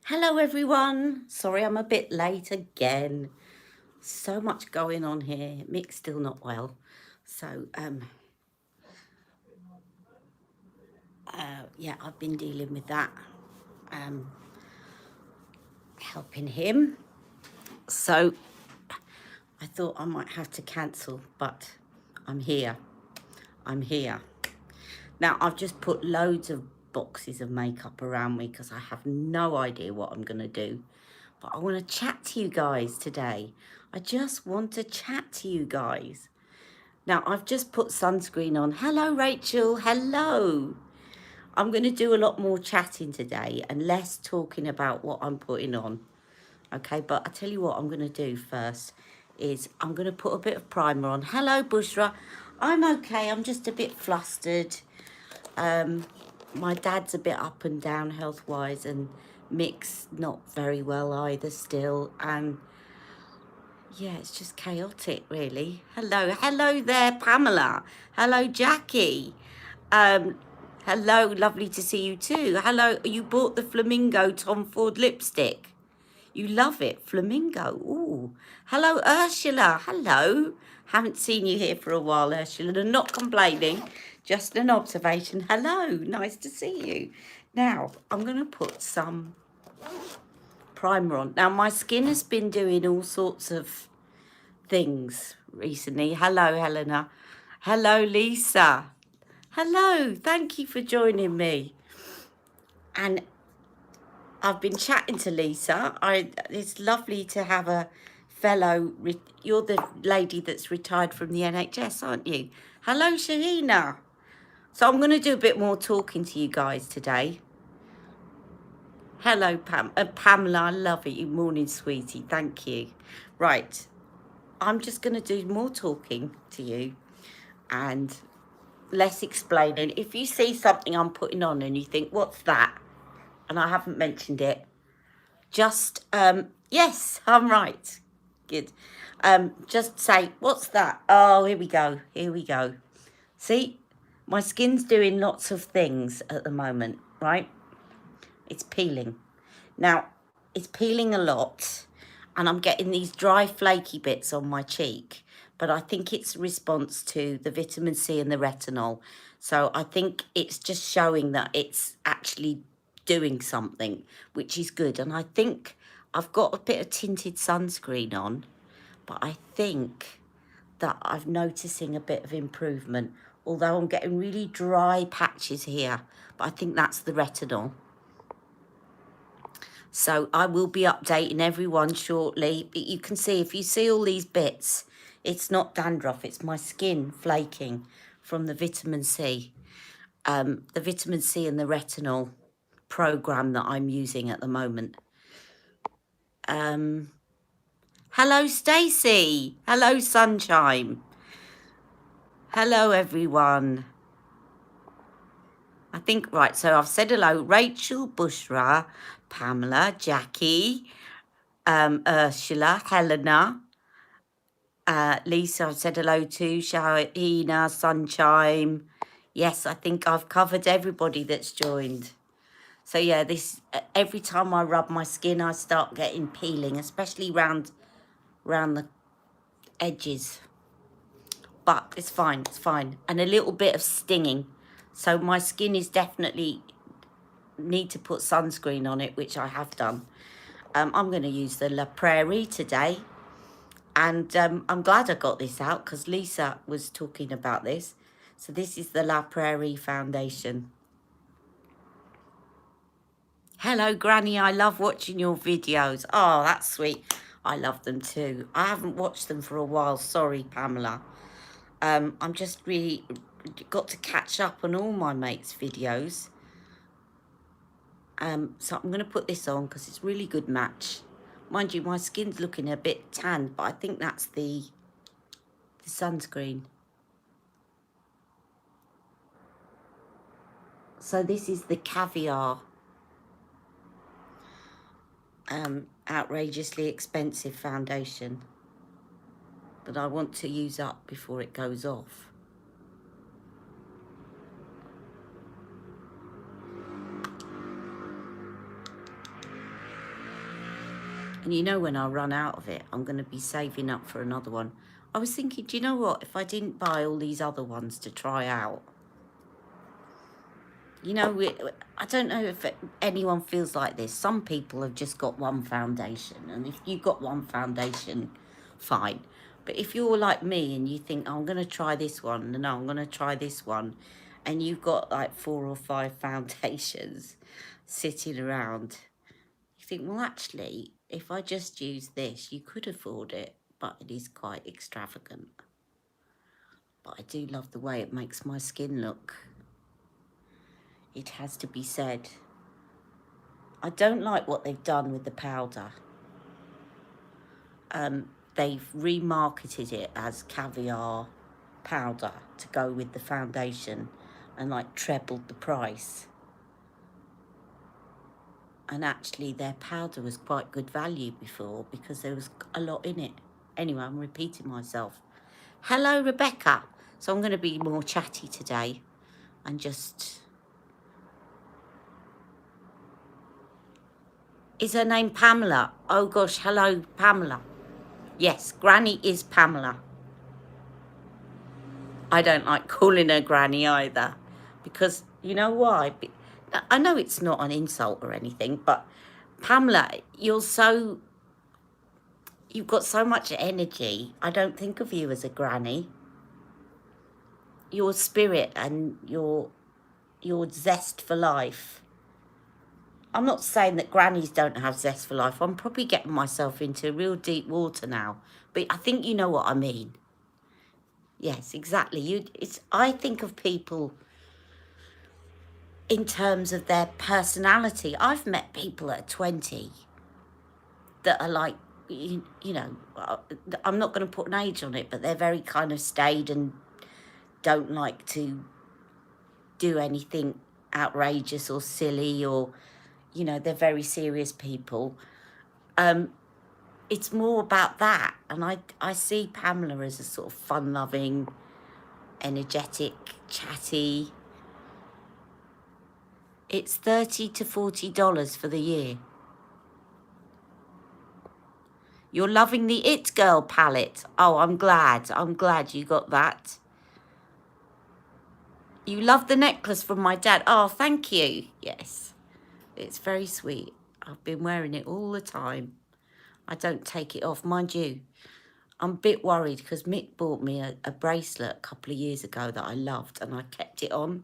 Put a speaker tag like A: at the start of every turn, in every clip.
A: Hello everyone. Sorry I'm a bit late again. So much going on here. Mick's still not well. So yeah, I've been dealing with that. Helping him. So I thought I might have to cancel, but I'm here. I'm here. Now I've just put loads of boxes of makeup around me because I have no idea what I'm gonna do. But I want to chat to you guys today. I just want to chat to you guys. Now, I've just put sunscreen on. Hello, Rachel. Hello. I'm going to do a lot more chatting today and less talking about what I'm putting on. Okay, but I tell you what I'm going to do first is I'm going to put a bit of primer on. Hello, Bushra. I'm okay. I'm just a bit flustered. My dad's a bit up and down health-wise, and Mick's not very well either still. And yeah, it's just chaotic, really. Hello there, Pamela. Hello, Jackie. Um, hello, lovely to see you too. Hello, you bought the Flamingo Tom Ford lipstick. You love it, Flamingo. Ooh. Hello, Ursula. Hello. Haven't seen you here for a while, Ursula. And not complaining, just an observation. Hello, nice to see you. Now, I'm going to put some primer on. Now, my skin has been doing all sorts of things recently. Hello, Helena. Hello, Lisa. Hello, thank you for joining me. And I've been chatting to Lisa. It's lovely to have a fellow. You're the lady that's retired from the NHS, aren't you? Hello, Shahina. So I'm going to do a bit more talking to you guys today. Hello, Pamela. I love it. You morning, sweetie. Thank you. Right. I'm just going to do more talking to you and less explaining. If you see something I'm putting on and you think, what's that? And I haven't mentioned it, just, yes, I'm right. Good. Just say, what's that? Oh, here we go. Here we go. See, my skin's doing lots of things at the moment, right? It's peeling. Now, it's peeling a lot, and I'm getting these dry, flaky bits on my cheek, but I think it's a response to the vitamin C and the retinol. So I think it's just showing that it's actually doing something, which is good. And I think I've got a bit of tinted sunscreen on, but I think that I'm noticing a bit of improvement, although I'm getting really dry patches here, but I think that's the retinol. So I will be updating everyone shortly. But you can see, if you see all these bits, it's not dandruff, it's my skin flaking from the vitamin C. The vitamin C and the retinol program that I'm using at the moment. Hello, Stacey. Hello, Sunshine. Hello, everyone. I think, right, so I've said hello. Rachel, Bushra, Pamela, Jackie, Ursula, Helena, Lisa, I've said hello to, Shahina, Sunshine. Yes, I think I've covered everybody that's joined. So yeah, this every time I rub my skin, I start getting peeling, especially round the edges. But it's fine, it's fine. And a little bit of stinging. So my skin is definitely need to put sunscreen on it, which I have done. I'm going to use the La Prairie today. And I'm glad I got this out because Lisa was talking about this. So this is the La Prairie foundation. Hello, Granny. I love watching your videos. Oh, that's sweet. I love them too. I haven't watched them for a while. Sorry, Pamela. I'm just really got to catch up on all my mates' videos. So I'm going to put this on because it's a really good match. Mind you, my skin's looking a bit tan, but I think that's the sunscreen. So this is the Caviar. Outrageously expensive foundation that I want to use up before it goes off. And you know, when I run out of it, I'm going to be saving up for another one. I was thinking, do you know what? If I didn't buy all these other ones to try out, you know, I don't know if anyone feels like this. Some people have just got one foundation. And if you've got one foundation, fine. But if you're like me and you think, oh, I'm going to try this one, and no, I'm going to try this one, and you've got like 4 or 5 foundations sitting around, you think, well, actually, if I just use this, you could afford it, but it is quite extravagant. But I do love the way it makes my skin look. It has to be said. I don't like what they've done with the powder. They've remarketed it as caviar powder to go with the foundation and like trebled the price. And actually their powder was quite good value before because there was a lot in it. Anyway, I'm repeating myself. Hello, Rebecca. So I'm going to be more chatty today and just... Is her name Pamela? Oh gosh, hello, Pamela. Yes, Granny is Pamela. I don't like calling her Granny either. Because, you know why? I know it's not an insult or anything, but Pamela, you've got so much energy. I don't think of you as a granny. Your spirit and your zest for life. I'm not saying that grannies don't have zest for life. I'm probably getting myself into real deep water now. But I think you know what I mean. Yes, exactly. I think of people in terms of their personality. I've met people at 20 that are like, you know, I'm not going to put an age on it, but they're very kind of staid and don't like to do anything outrageous or silly, or, you know, they're very serious people. It's more about that. And I see Pamela as a sort of fun-loving, energetic, chatty. It's $30 to $40 for the year. You're loving the It Girl palette. Oh, I'm glad. I'm glad you got that. You love the necklace from my dad. Oh, thank you. Yes, it's very sweet. I've been wearing it all the time. I don't take it off. Mind you, I'm a bit worried because Mick bought me a bracelet a couple of years ago that I loved, and I kept it on.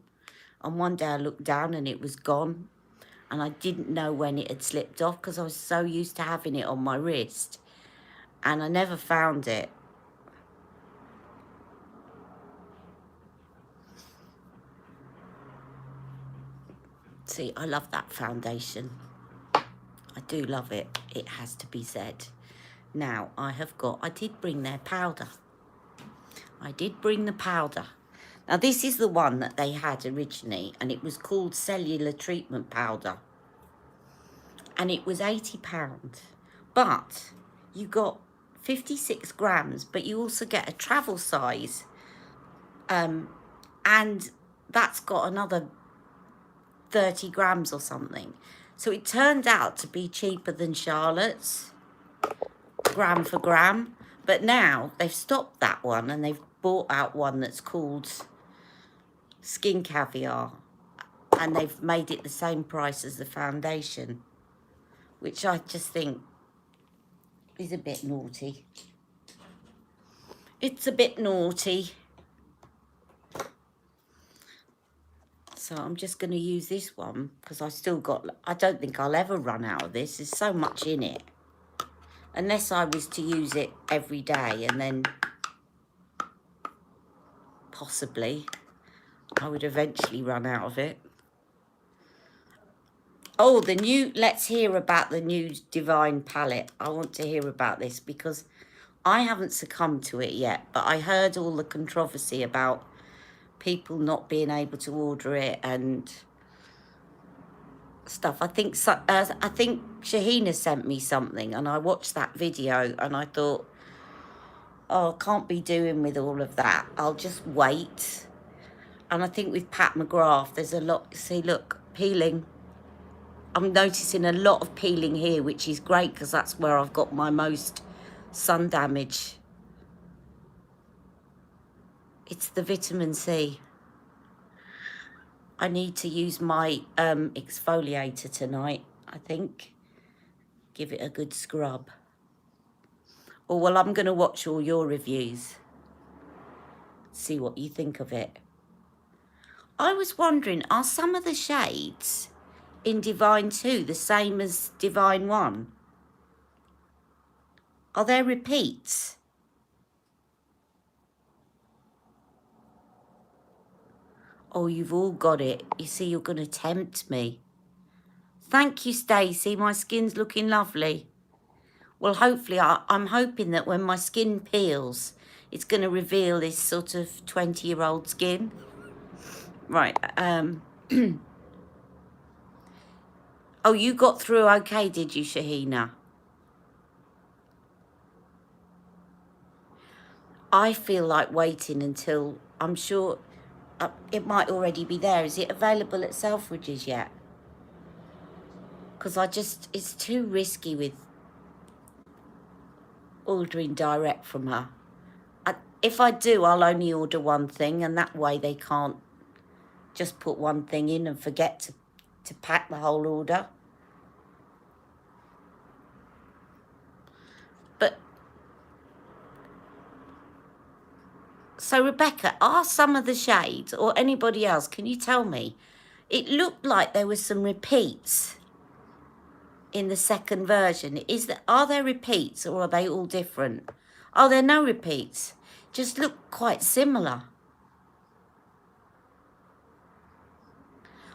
A: And one day I looked down and it was gone. And I didn't know when it had slipped off because I was so used to having it on my wrist. And I never found it. See, I love that foundation. I do love it. It has to be said. Now, I did bring their powder. I did bring the powder. Now, this is the one that they had originally, and it was called Cellular Treatment Powder. And it was £80. But you got 56 grams, but you also get a travel size. And that's got another 30 grams or something. So it turned out to be cheaper than Charlotte's, gram for gram. But now they've stopped that one and they've bought out one that's called Skin Caviar. And they've made it the same price as the foundation, which I just think is a bit naughty. It's a bit naughty. So I'm just going to use this one because I don't think I'll ever run out of this. There's so much in it. Unless I was to use it every day, and then possibly I would eventually run out of it. Oh, let's hear about the new Divine palette. I want to hear about this because I haven't succumbed to it yet, but I heard all the controversy about people not being able to order it and stuff. I think Shahina sent me something and I watched that video and I thought, oh, I can't be doing with all of that. I'll just wait. And I think with Pat McGrath, there's a lot. See, look, peeling. I'm noticing a lot of peeling here, which is great because that's where I've got my most sun damage. It's the vitamin C. I need to use my exfoliator tonight, I think. Give it a good scrub. Or, well, I'm going to watch all your reviews. See what you think of it. I was wondering, are some of the shades in Divine 2 the same as Divine 1? Are there repeats? Oh, you've all got it. You see, you're going to tempt me. Thank you, Stacey. My skin's looking lovely. Well, hopefully, I'm hoping that when my skin peels, it's going to reveal this sort of 20-year-old skin. Right. Oh, you got through okay, did you, Shahina? I feel like waiting until, I'm sure it might already be there. Is it available at Selfridges yet? Because it's too risky with ordering direct from her. If I do, I'll only order one thing, and that way they can't just put one thing in and forget to pack the whole order. But, so Rebecca, are some of the shades, or anybody else, can you tell me? It looked like there was some repeats in the second version. Are there repeats, or are they all different? Oh, there are no repeats. Just look quite similar.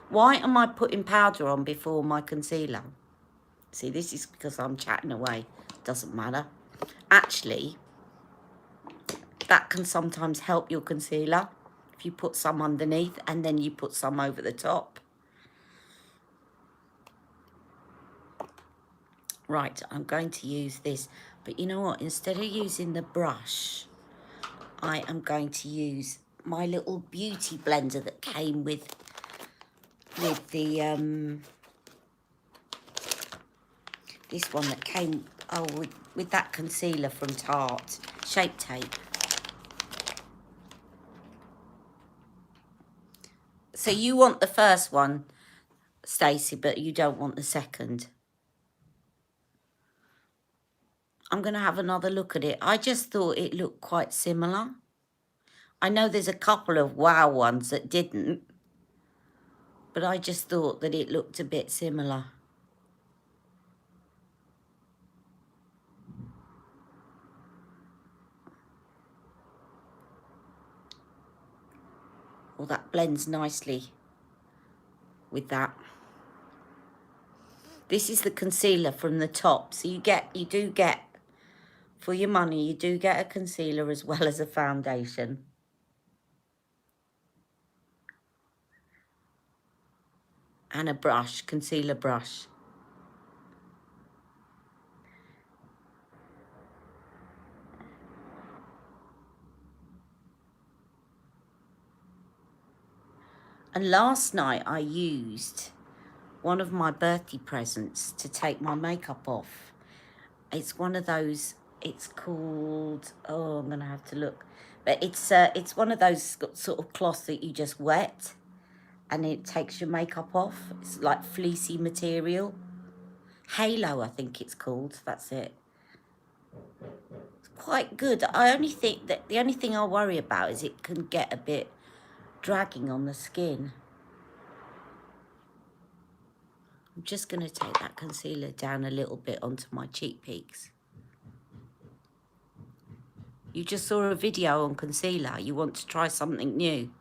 A: Why am I putting powder on before my concealer? See, this is because I'm chatting away. Doesn't matter. Actually, that can sometimes help your concealer if you put some underneath and then you put some over the top. Right, I'm going to use this. But you know what? Instead of using the brush, I am going to use my little beauty blender that came with the this one that came with that concealer from Tarte, Shape Tape. So you want the first one, Stacey, but you don't want the second. I'm going to have another look at it. I just thought it looked quite similar. I know there's a couple of wow ones that didn't, but I just thought that it looked a bit similar. Well, that blends nicely with that. This is the concealer from the top. So you do get, for your money, you do get a concealer as well as a foundation. And a brush, concealer brush. And last night I used one of my birthday presents to take my makeup off. It's one of those, it's called, oh, I'm going to have to look. But it's one of those sort of cloths that you just wet and it takes your makeup off. It's like fleecy material. Halo, I think it's called. That's it. It's quite good. I only think that the only thing I worry about is it can get a bit dragging on the skin. I'm just going to take that concealer down a little bit onto my cheek peaks. You just saw a video on concealer. You want to try something new.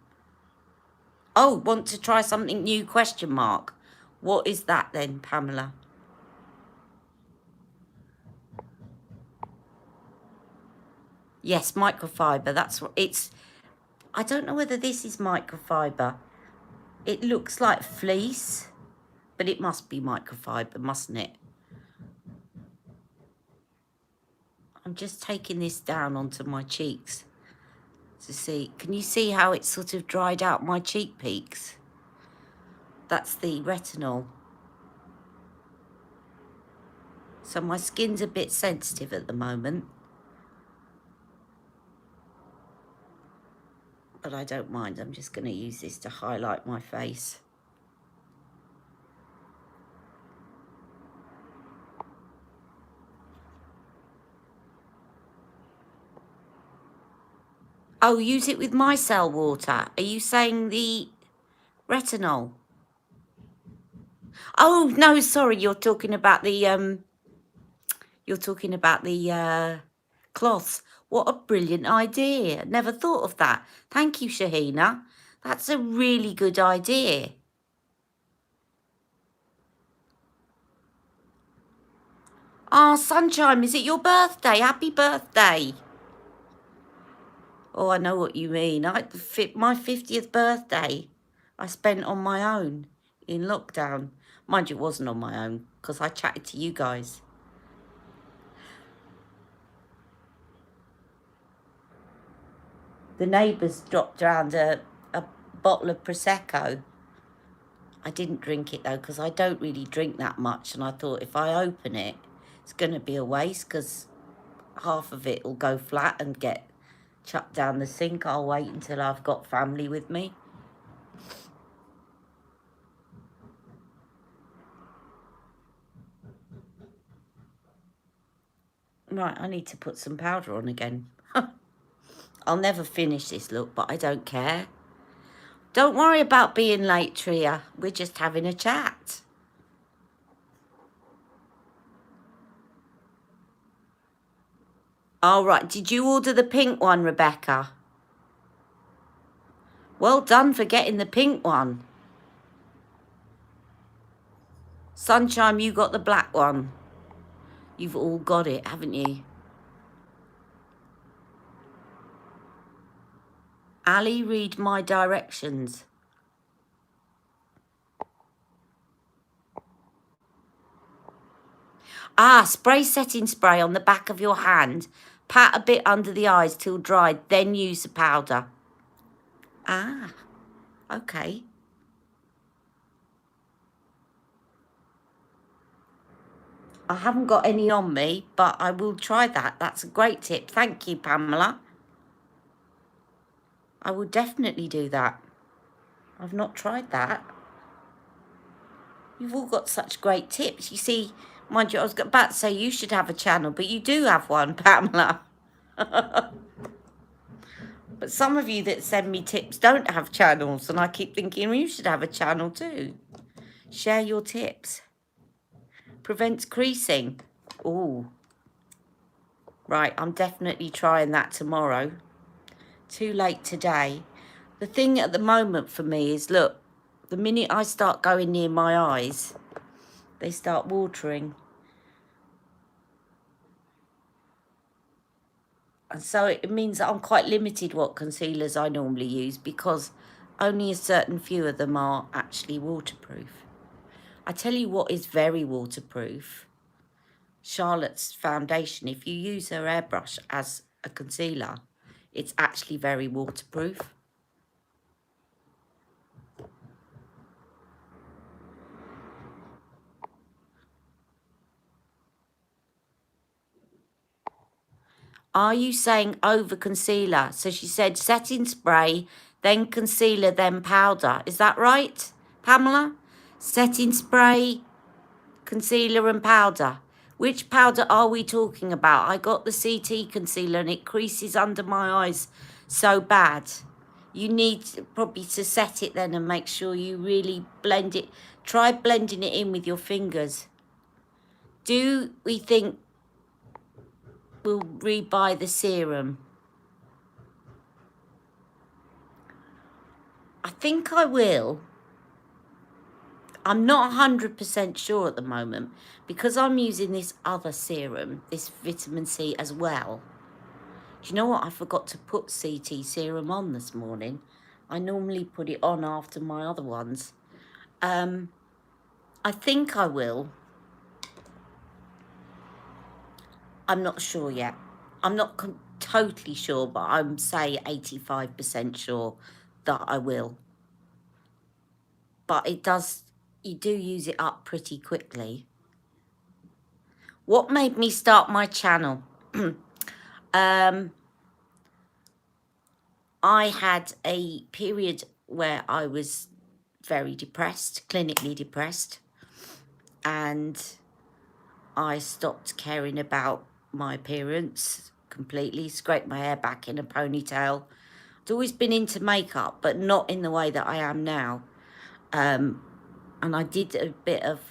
A: Oh, want to try something new, question mark. What is that then, Pamela? Yes, microfiber. That's what it's. I don't know whether this is microfiber. It looks like fleece, but it must be microfiber, mustn't it? I'm just taking this down onto my cheeks to see. Can you see how it's sort of dried out my cheek peaks? That's the retinol. So my skin's a bit sensitive at the moment. But I don't mind. I'm just going to use this to highlight my face. Oh, use it with micellar water. Are you saying the retinol? Oh, no, sorry. You're talking about the cloths. What a brilliant idea. Never thought of that. Thank you, Shahina. That's a really good idea. Ah, Sunshine, is it your birthday? Happy birthday. Oh, I know what you mean. My 50th birthday, I spent on my own in lockdown. Mind you, it wasn't on my own because I chatted to you guys. The neighbours dropped around a bottle of Prosecco. I didn't drink it though because I don't really drink that much, and I thought if I open it, it's going to be a waste because half of it will go flat and get chucked down the sink. I'll wait until I've got family with me. Right, I need to put some powder on again. I'll never finish this look, but I don't care. Don't worry about being late, Tria. We're just having a chat. All right, did you order the pink one, Rebecca? Well done for getting the pink one. Sunshine, you got the black one. You've all got it, haven't you? Ali, read my directions. Ah, spray setting spray on the back of your hand. Pat a bit under the eyes till dried, then use the powder. Ah, okay. I haven't got any on me, but I will try that. That's a great tip. Thank you, Pamela. I will definitely do that. I've not tried that. You've all got such great tips. You see, mind you, I was about to say you should have a channel, but you do have one, Pamela. But some of you that send me tips don't have channels, and I keep thinking, well, you should have a channel too. Share your tips. Prevents creasing. Ooh. Right, I'm definitely trying that tomorrow. Too late today. The thing at the moment for me is, look, the minute I start going near my eyes, they start watering. And so it means that I'm quite limited what concealers I normally use because only a certain few of them are actually waterproof. I tell you what is very waterproof. Charlotte's foundation. If you use her airbrush as a concealer, it's actually very waterproof. Are you saying over concealer? So she said setting spray, then concealer, then powder. Is that right, Pamela? Setting spray, concealer and powder. Which powder are we talking about? I got the CT concealer and it creases under my eyes so bad. You need probably to set it then and make sure you really blend it. Try blending it in with your fingers. Do we think we'll rebuy the serum? I think I will. I'm not 100% sure at the moment because I'm using this other serum, this vitamin C as well. Do you know what? I forgot to put CT serum on this morning. I normally put it on after my other ones. I think I will. I'm not sure yet. I'm not totally sure, but I'm say 85% sure that I will. But it does, you do use it up pretty quickly. What made me start my channel? um, I had a period where I was very depressed, clinically depressed, and I stopped caring about my appearance completely, scraped my hair back in a ponytail. I'd always been into makeup, but not in the way that I am now. And I did a bit of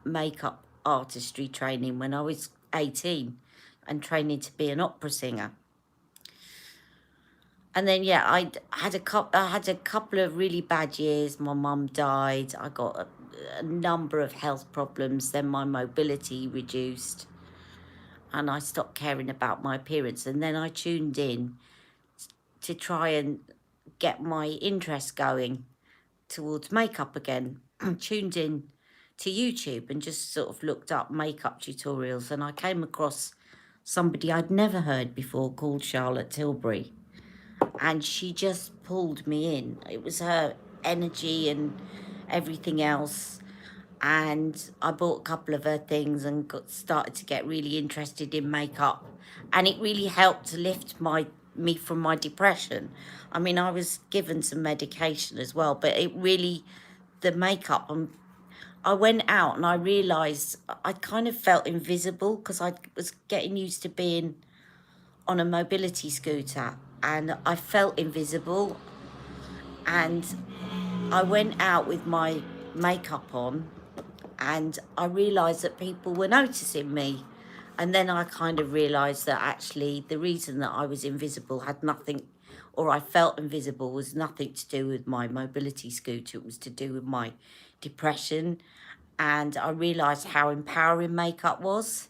A: makeup artistry training when I was 18 and training to be an opera singer. And then, yeah, I had a couple of really bad years. My mum died. I got a number of health problems. Then my mobility reduced, and I stopped caring about my appearance. And then I tuned in to try and get my interest going towards makeup again. I tuned in to YouTube and just sort of looked up makeup tutorials, and I came across somebody I'd never heard before called Charlotte Tilbury. And she just pulled me in. It was her energy and everything else. And I bought a couple of her things and started to get really interested in makeup. And it really helped to lift me from my depression. I mean, I was given some medication as well, but it really, the makeup, I went out and I realised I kind of felt invisible because I was getting used to being on a mobility scooter, and I felt invisible. And I went out with my makeup on, and I realised that people were noticing me. And then I kind of realised that actually the reason that I was invisible had nothing, or I felt invisible, was nothing to do with my mobility scooter. It was to do with my depression. And I realised how empowering makeup was.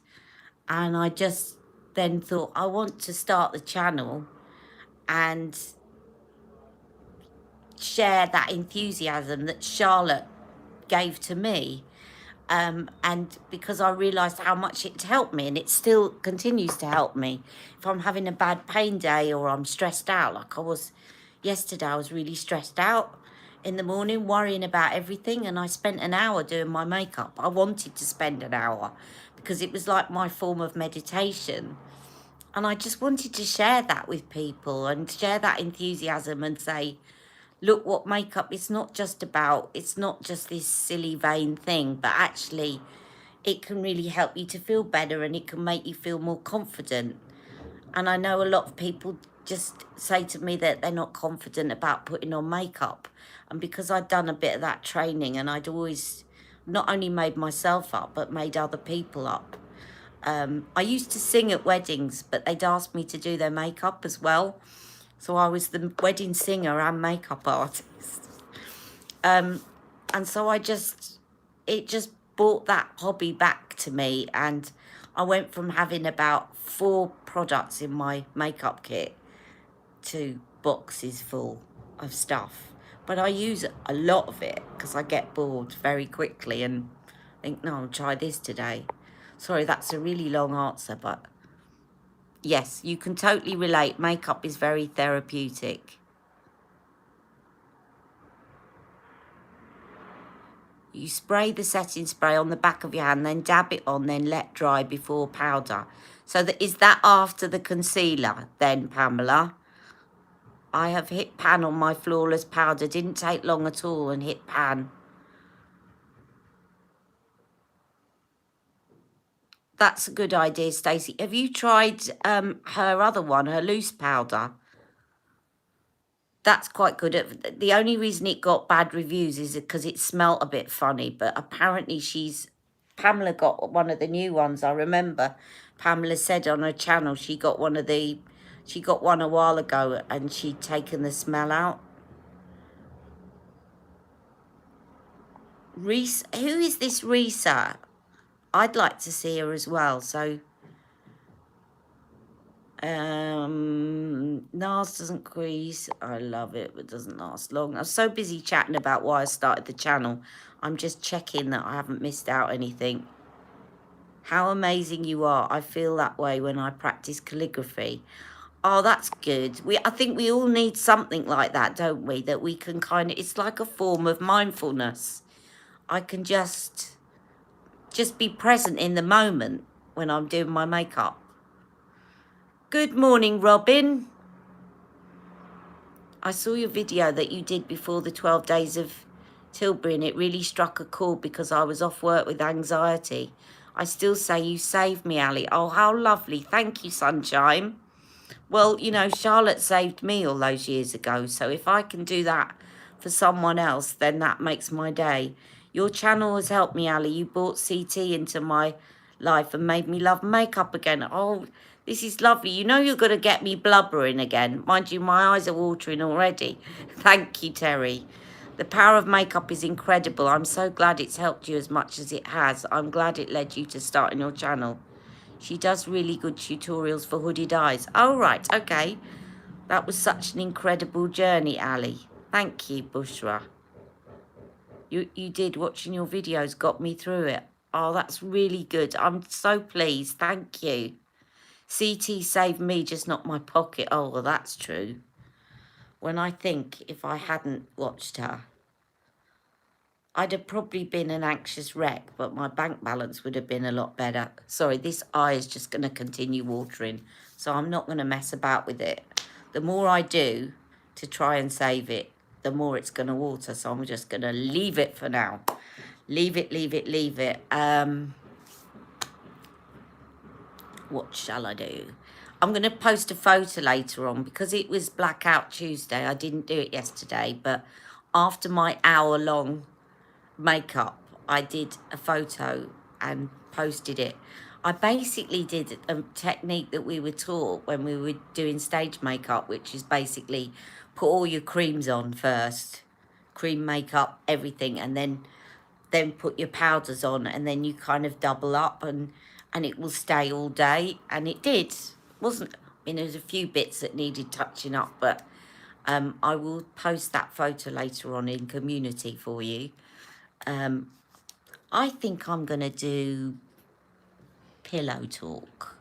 A: And I just then thought, I want to start the channel and share that enthusiasm that Charlotte gave to me. And because I realised how much it helped me, and it still continues to help me. If I'm having a bad pain day or I'm stressed out, like I was yesterday, I was really stressed out in the morning, worrying about everything, and I spent an hour doing my makeup. I wanted to spend an hour because it was like my form of meditation. And I just wanted to share that with people and share that enthusiasm and say, look what makeup, it's not just this silly vain thing, but actually it can really help you to feel better, and it can make you feel more confident. And I know a lot of people just say to me that they're not confident about putting on makeup. And because I'd done a bit of that training, and I'd always not only made myself up, but made other people up. I used to sing at weddings, but they'd asked me to do their makeup as well. So I was the wedding singer and makeup artist. And so it just brought that hobby back to me. And I went from having about 4 products in my makeup kit to boxes full of stuff. But I use a lot of it because I get bored very quickly and think, no, I'll try this today. Sorry, that's a really long answer, but yes, you can totally relate. Makeup is very therapeutic. You spray the setting spray on the back of your hand, then dab it on, then let dry before powder. So is that after the concealer then, Pamela? I have hit pan on my flawless powder. Didn't take long at all and hit pan. That's a good idea, Stacey. Have you tried her other one, her loose powder? That's quite good. The only reason it got bad reviews is because it smelt a bit funny, but apparently Pamela got one of the new ones. I remember Pamela said on her channel she got one a while ago and she'd taken the smell out. Reese, who is this Risa? I'd like to see her as well. So NARS doesn't crease. I love it, but doesn't last long. I was so busy chatting about why I started the channel. I'm just checking that I haven't missed out anything. How amazing you are. I feel that way when I practice calligraphy. Oh, that's good. I think we all need something like that, don't we? That we can it's like a form of mindfulness. I can just be present in the moment. when I'm doing my makeup. Good morning, Robin. I saw your video that you did before the 12 days of Tilbury, and it really struck a chord because I was off work with anxiety. I still say you saved me, Ali. Oh, how lovely. Thank you, Sunshine. Well, you know, Charlotte saved me all those years ago, so if I can do that for someone else, then that makes my day. Your channel has helped me, Ali. You brought CT into my life and made me love makeup again. Oh, this is lovely. You know you're going to get me blubbering again. Mind you, my eyes are watering already. Thank you, Terry. The power of makeup is incredible. I'm so glad it's helped you as much as it has. I'm glad it led you to starting your channel. She does really good tutorials for hooded eyes. Oh, right, okay. That was such an incredible journey, Ali. Thank you, Bushra. You did. Watching your videos got me through it. Oh, that's really good. I'm so pleased. Thank you. CT saved me, just not my pocket. Oh, well, that's true. When I think if I hadn't watched her, I'd have probably been an anxious wreck, but my bank balance would have been a lot better. Sorry, this eye is just going to continue watering, so I'm not going to mess about with it. The more I do to try and save it, the more it's going to water, so I'm just going to leave it for now. Leave it, leave it, leave it. What shall I do? I'm going to post a photo later on because it was Blackout Tuesday. I didn't do it yesterday, but after my hour-long makeup, I did a photo and posted it. I basically did a technique that we were taught when we were doing stage makeup, which is basically put all your creams on first, cream makeup, everything, and then put your powders on, and then you kind of double up, and it will stay all day. And it did. Wasn't, I mean, there's a few bits that needed touching up, but I will post that photo later on in community for you. I think I'm going to do pillow talk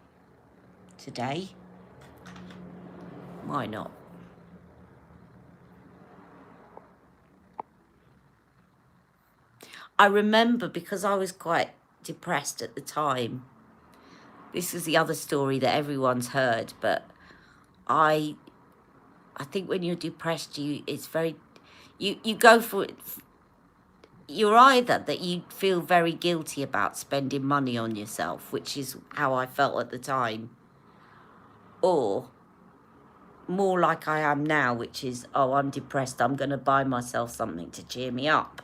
A: today. Why not? I remember, because I was quite depressed at the time. This is the other story that everyone's heard, but I think when you're depressed, it's very, you go for it. You're either that you feel very guilty about spending money on yourself, which is how I felt at the time, or more like I am now, which is, oh, I'm depressed, I'm going to buy myself something to cheer me up.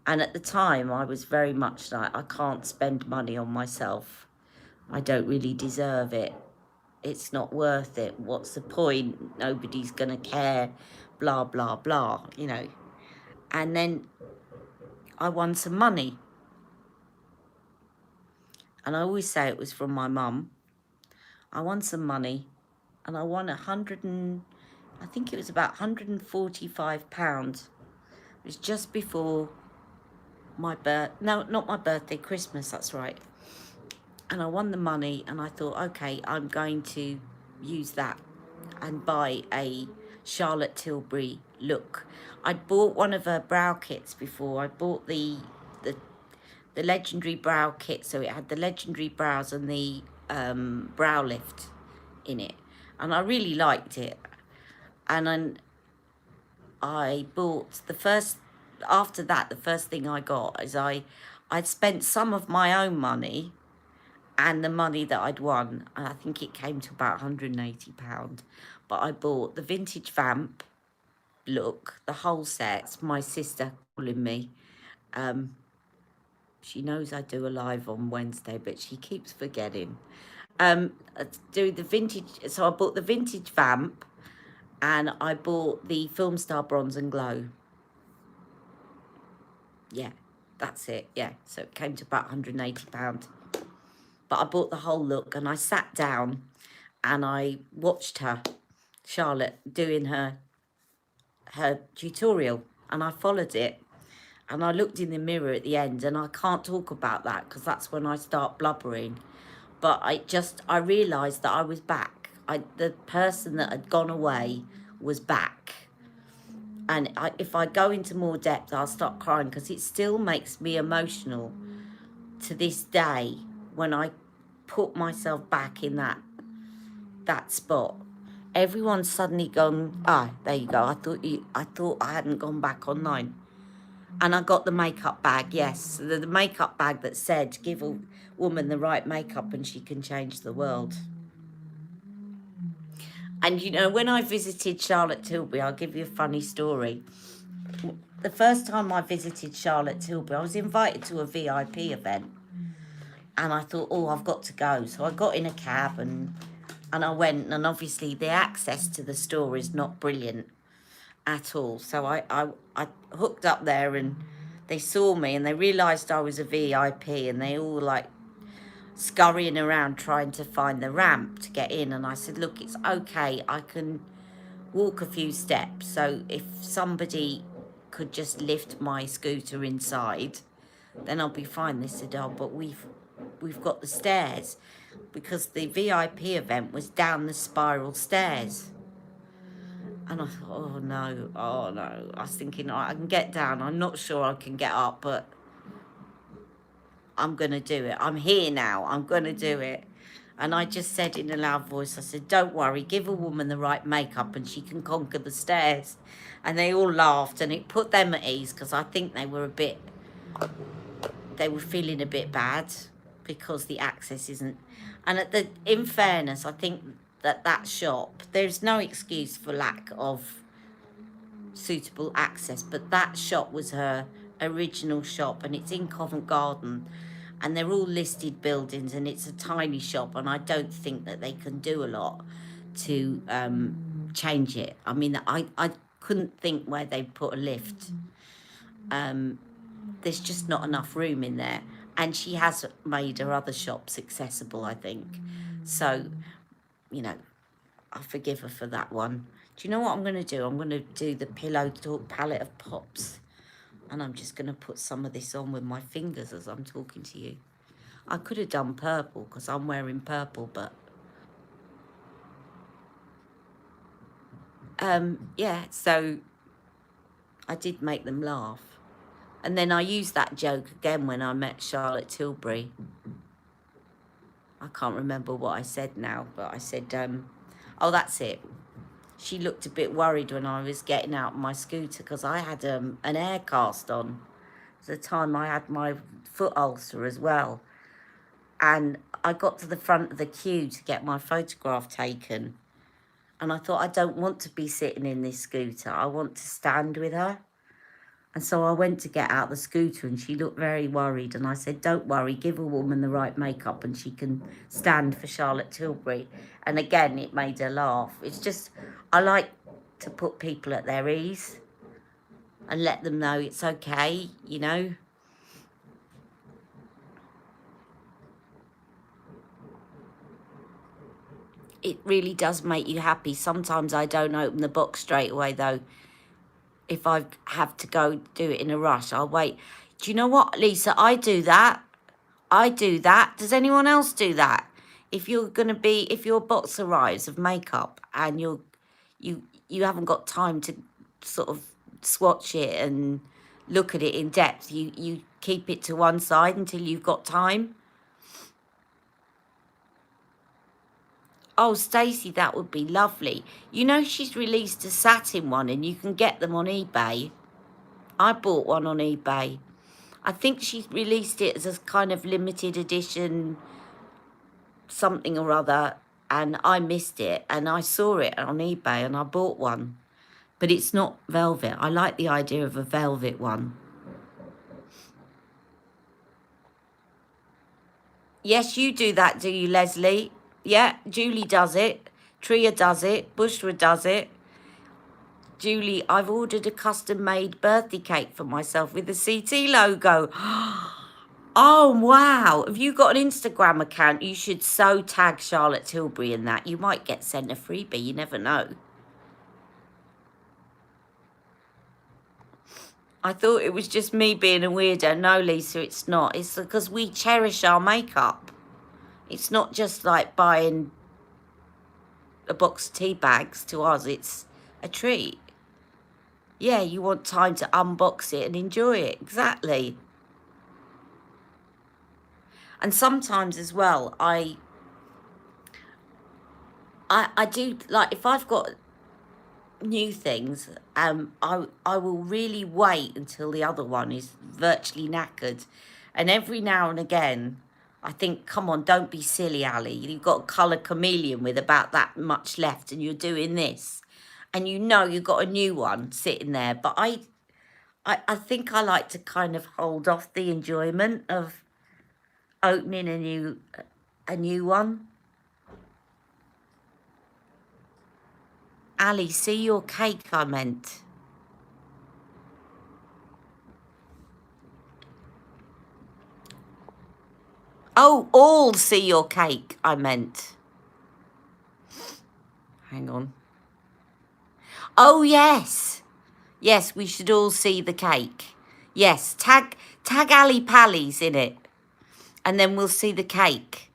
A: And at the time, I was very much like, I can't spend money on myself. I don't really deserve it. It's not worth it. What's the point? Nobody's going to care, blah, blah, blah, you know. And then I won some money. And I always say it was from my mum. I won some money, and I won I think it was about £145. It was just before my no, not my birthday, Christmas, that's right. And I won the money, and I thought, okay, I'm going to use that and buy a Charlotte Tilbury look. I'd bought one of her brow kits before. I bought the legendary brow kit, so it had the legendary brows and the brow lift in it, and I really liked it. And then I bought after that, the first thing I got is I'd spent some of my own money and the money that I'd won, and I think it came to about £180. But I bought the vintage vamp look, the whole set. My sister calling me. She knows I do a live on Wednesday, but she keeps forgetting. Do the vintage, so I bought the vintage vamp, and I bought the Film Star Bronze and Glow. Yeah, that's it. Yeah, so it came to about £180. But I bought the whole look, and I sat down and I watched her, Charlotte, doing her tutorial, and I followed it. And I looked in the mirror at the end, and I can't talk about that because that's when I start blubbering. But I realised that I was back. The person that had gone away was back. And if I go into more depth, I'll start crying, because it still makes me emotional to this day when I put myself back in that spot. Everyone's suddenly gone, there you go. I thought I hadn't gone back online. And I got the makeup bag, yes. The makeup bag that said, give a woman the right makeup and she can change the world. And, you know, when I visited Charlotte Tilbury, I'll give you a funny story. The first time I visited Charlotte Tilbury, I was invited to a VIP event. And I thought, I've got to go. So I got in a cab and I went. And obviously the access to the store is not brilliant at all. So I hooked up there and they saw me and they realised I was a VIP and they all like scurrying around trying to find the ramp to get in. And I said, look, it's okay. I can walk a few steps. So if somebody could just lift my scooter inside, then I'll be fine. They said, but we've got the stairs, because the VIP event was down the spiral stairs. And I thought, oh no. I was thinking, I can get down. I'm not sure I can get up, but I'm going to do it. I'm here now. I'm going to do it. And I just said in a loud voice, I said, don't worry, give a woman the right makeup and she can conquer the stairs. And they all laughed and it put them at ease, because I think they were feeling a bit bad because the access isn't. And in fairness, I think that shop, there's no excuse for lack of suitable access, but that shop was her original shop and it's in Covent Garden and they're all listed buildings and it's a tiny shop, and I don't think that they can do a lot to change it. I mean, I couldn't think where they put a lift. There's just not enough room in there, and she has made her other shops accessible, I think. So, you know, I forgive her for that one. Do you know what I'm going to do? I'm going to do the Pillow Talk palette of pops. And I'm just going to put some of this on with my fingers as I'm talking to you. I could have done purple because I'm wearing purple, but... yeah, so I did make them laugh. And then I used that joke again when I met Charlotte Tilbury. I can't remember what I said now, but I said, that's it. She looked a bit worried when I was getting out my scooter because I had an air cast on. At the time I had my foot ulcer as well. And I got to the front of the queue to get my photograph taken. And I thought, I don't want to be sitting in this scooter. I want to stand with her. And so I went to get out the scooter and she looked very worried. And I said, don't worry, give a woman the right makeup and she can stand for Charlotte Tilbury. And again, it made her laugh. It's just, I like to put people at their ease and let them know it's okay, you know. It really does make you happy. Sometimes I don't open the box straight away, though. If I have to go do it in a rush, I'll wait. Do you know what, Lisa? I do that. I do that. Does anyone else do that? If you're going to be, if your box arrives of makeup and you haven't got time to sort of swatch it and look at it in depth, you keep it to one side until you've got time. Oh, Stacey, that would be lovely. You know, she's released a satin one and you can get them on eBay. I bought one on eBay. I think she's released it as a kind of limited edition something or other, and I missed it and I saw it on eBay and I bought one. But it's not velvet. I like the idea of a velvet one. Yes, you do that, do you, Leslie? Yeah, Julie does it. Tria does it. Bushra does it. Julie, I've ordered a custom-made birthday cake for myself with the CT logo. Oh, wow. Have you got an Instagram account? You should so tag Charlotte Tilbury in that. You might get sent a freebie. You never know. I thought it was just me being a weirdo. No, Lisa, it's not. It's because we cherish our makeup. It's not just like buying a box of tea bags to us. It's a treat. Yeah, you want time to unbox it and enjoy it. Exactly. And sometimes as well, I do, like, if I've got new things, I will really wait until the other one is virtually knackered. And every now and again, I think, come on, don't be silly, Ali. You've got a colour chameleon with about that much left and you're doing this. And you know you've got a new one sitting there. But I think I like to kind of hold off the enjoyment of opening a new one. Ali, see your cake, I meant. Oh, all see your cake, I meant. Hang on. Oh, yes. Yes, we should all see the cake. Yes, tag Ali Pallies in it. And then we'll see the cake.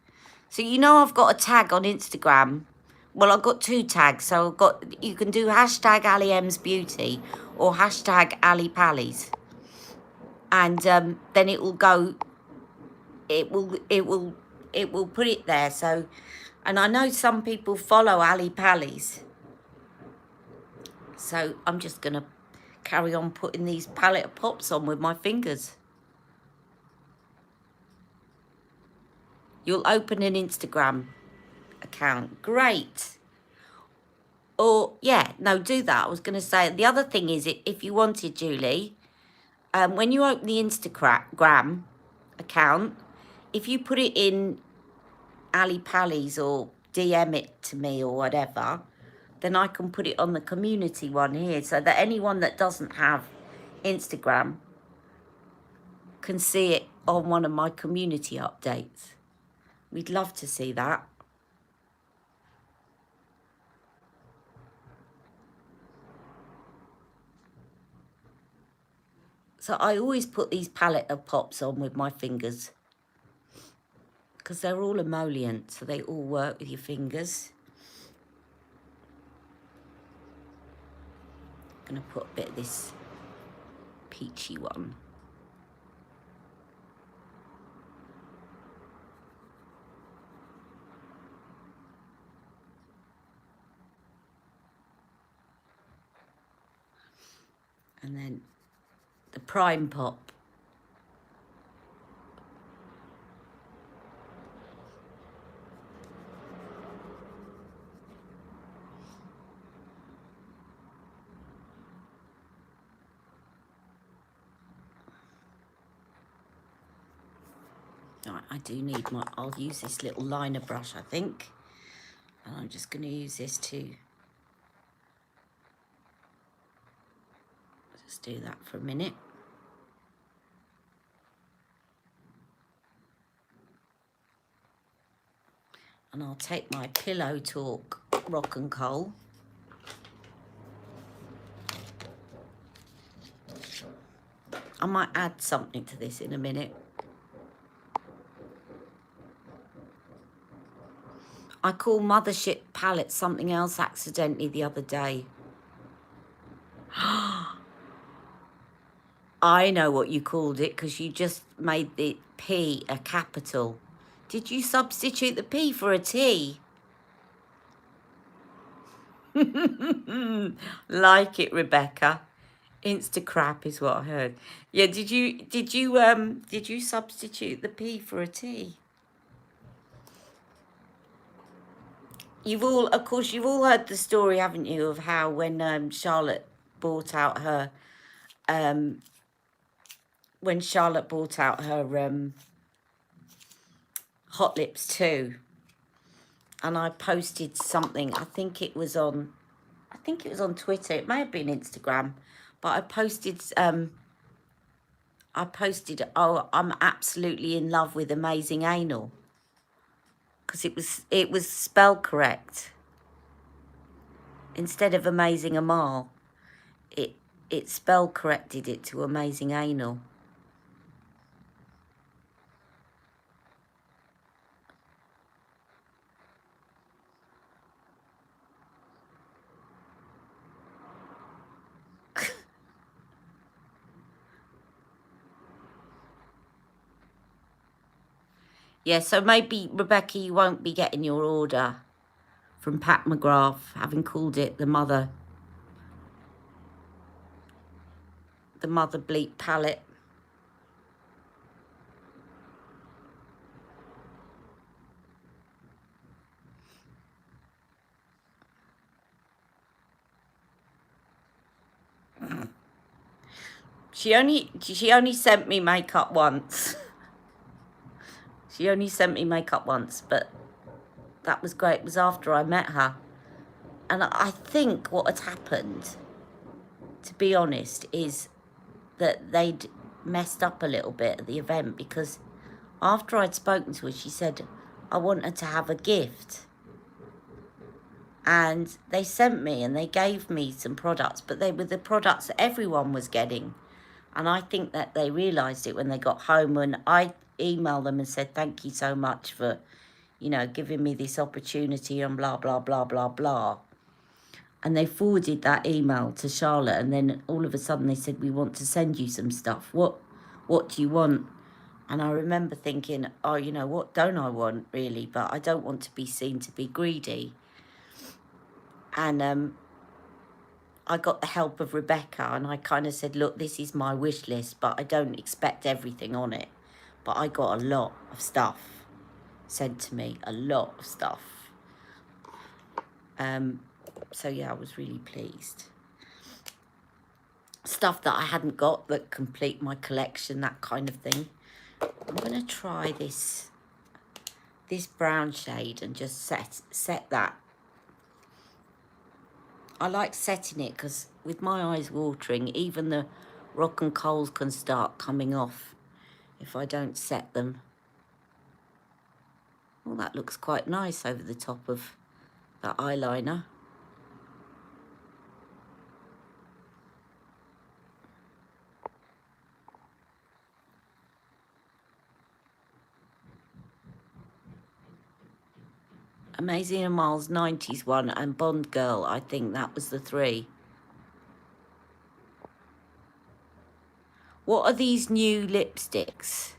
A: So you know I've got a tag on Instagram. Well, I've got 2 tags. So I've got, you can do hashtag Ali M's Beauty or hashtag Ali Pallies. And then it will go, it will put it there. So, and I know some people follow Ali Pallies. So I'm just going to carry on putting these palette of pops on with my fingers. You'll open an Instagram account. Great. Or, yeah, no, do that. I was going to say, the other thing is, if you wanted, Julie, when you open the Instagram account, if you put it in Ali Pallies or DM it to me or whatever, then I can put it on the community one here so that anyone that doesn't have Instagram can see it on one of my community updates. We'd love to see that. So I always put these palette of pops on with my fingers because they're all emollient, so they all work with your fingers. I'm going to put a bit of this peachy one. And then the prime pop. Right, I do need my, I'll use this little liner brush, I think. And I'm just going to use this to just do that for a minute. And I'll take my Pillow Talk Rock and Coal. I might add something to this in a minute. I called Mothership Palette something else accidentally the other day. I know what you called it because you just made the P a capital. Did you substitute the P for a T? Like it, Rebecca. Insta crap is what I heard. Yeah, did you substitute the P for a T? You've all, of course, you've all heard the story, haven't you, of how when Charlotte bought out her Hot Lips 2, and I posted something. I think it was on Twitter. It may have been Instagram, but I posted. Oh, I'm absolutely in love with Amazing Anal, because it was spelled correct. Instead of Amazing Amal, it spell corrected it to Amazing Anal. Yeah, so maybe, Rebecca, you won't be getting your order from Pat McGrath, having called it the mother bleep palette. She only sent me makeup once. She only sent me makeup once, but that was great. It was after I met her. And I think what had happened, to be honest, is that they'd messed up a little bit at the event, because after I'd spoken to her, she said, I want her to have a gift. And they sent me and they gave me some products, but they were the products that everyone was getting. And I think that they realised it when they got home, and I emailed them and said, thank you so much for, you know, giving me this opportunity and blah, blah, blah, blah, blah. And they forwarded that email to Charlotte, and then all of a sudden they said, we want to send you some stuff. What do you want? And I remember thinking, oh, you know, what don't I want, really? But I don't want to be seen to be greedy. And I got the help of Rebecca, and I kind of said, look, this is my wish list, but I don't expect everything on it. But I got a lot of stuff sent to me, a lot of stuff. So yeah, I was really pleased. Stuff that I hadn't got that complete my collection, that kind of thing. I'm gonna try this brown shade and just set that. I like setting it because with my eyes watering, even the rock and coals can start coming off if I don't set them. Well, that looks quite nice over the top of that eyeliner. Amazing and Miles 90s one and Bond Girl, I think that was the three. What are these new lipsticks?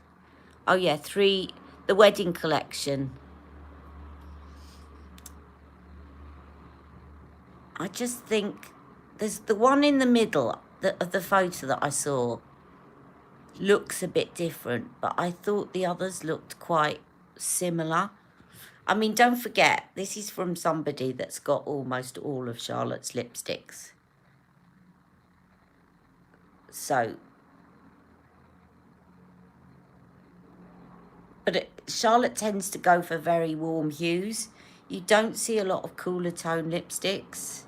A: Oh yeah, the wedding collection. I just think there's the one in the middle of the photo that I saw looks a bit different, but I thought the others looked quite similar. I mean, don't forget, this is from somebody that's got almost all of Charlotte's lipsticks. So, but Charlotte tends to go for very warm hues. You don't see a lot of cooler tone lipsticks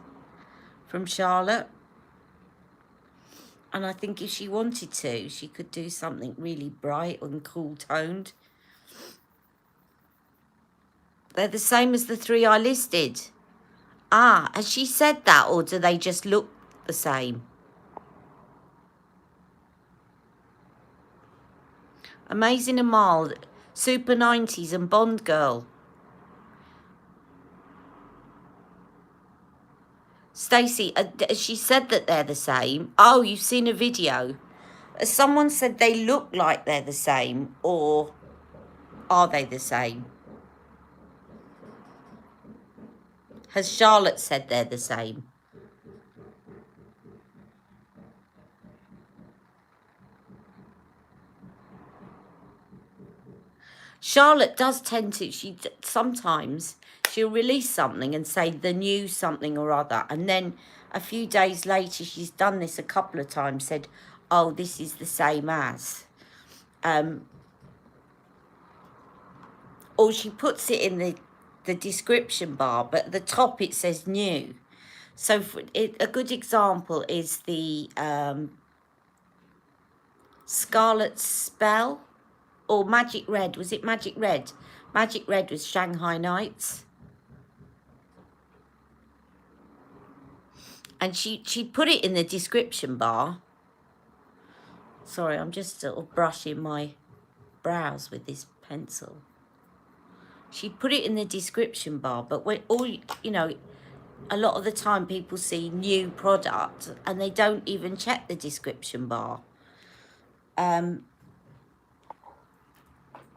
A: from Charlotte. And I think if she wanted to, she could do something really bright and cool toned. They're the same as the three I listed. Ah, has she said that, or do they just look the same? Amazing and Mild, Super 90s and Bond Girl. Stacey, she said that they're the same. Oh, you've seen a video. Someone said they look like they're the same, or are they the same? Has Charlotte said they're the same? Charlotte does tend to, sometimes she'll release something and say the new something or other, and then a few days later, she's done this a couple of times, said, oh, this is the same as. Or she puts it in the description bar, but at the top it says new. So a good example is the Scarlet Spell or Magic Red. Was it Magic Red? Magic Red was Shanghai Nights. And she put it in the description bar. Sorry, I'm just sort of brushing my brows with this pencil. She put it in the description bar, but when you know, a lot of the time people see new product and they don't even check the description bar.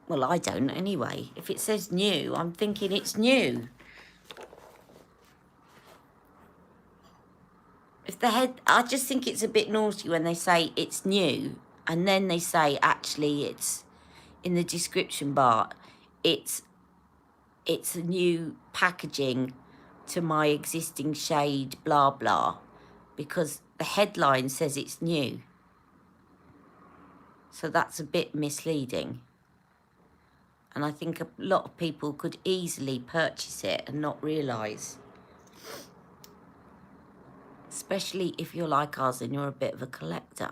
A: Well, I don't anyway. If it says new, I'm thinking it's new. If the head, I just think it's a bit naughty when they say it's new and then they say actually it's in the description bar, it's a new packaging to my existing shade, blah, blah, because the headline says it's new. So that's a bit misleading. And I think a lot of people could easily purchase it and not realise. Especially if you're like us and you're a bit of a collector.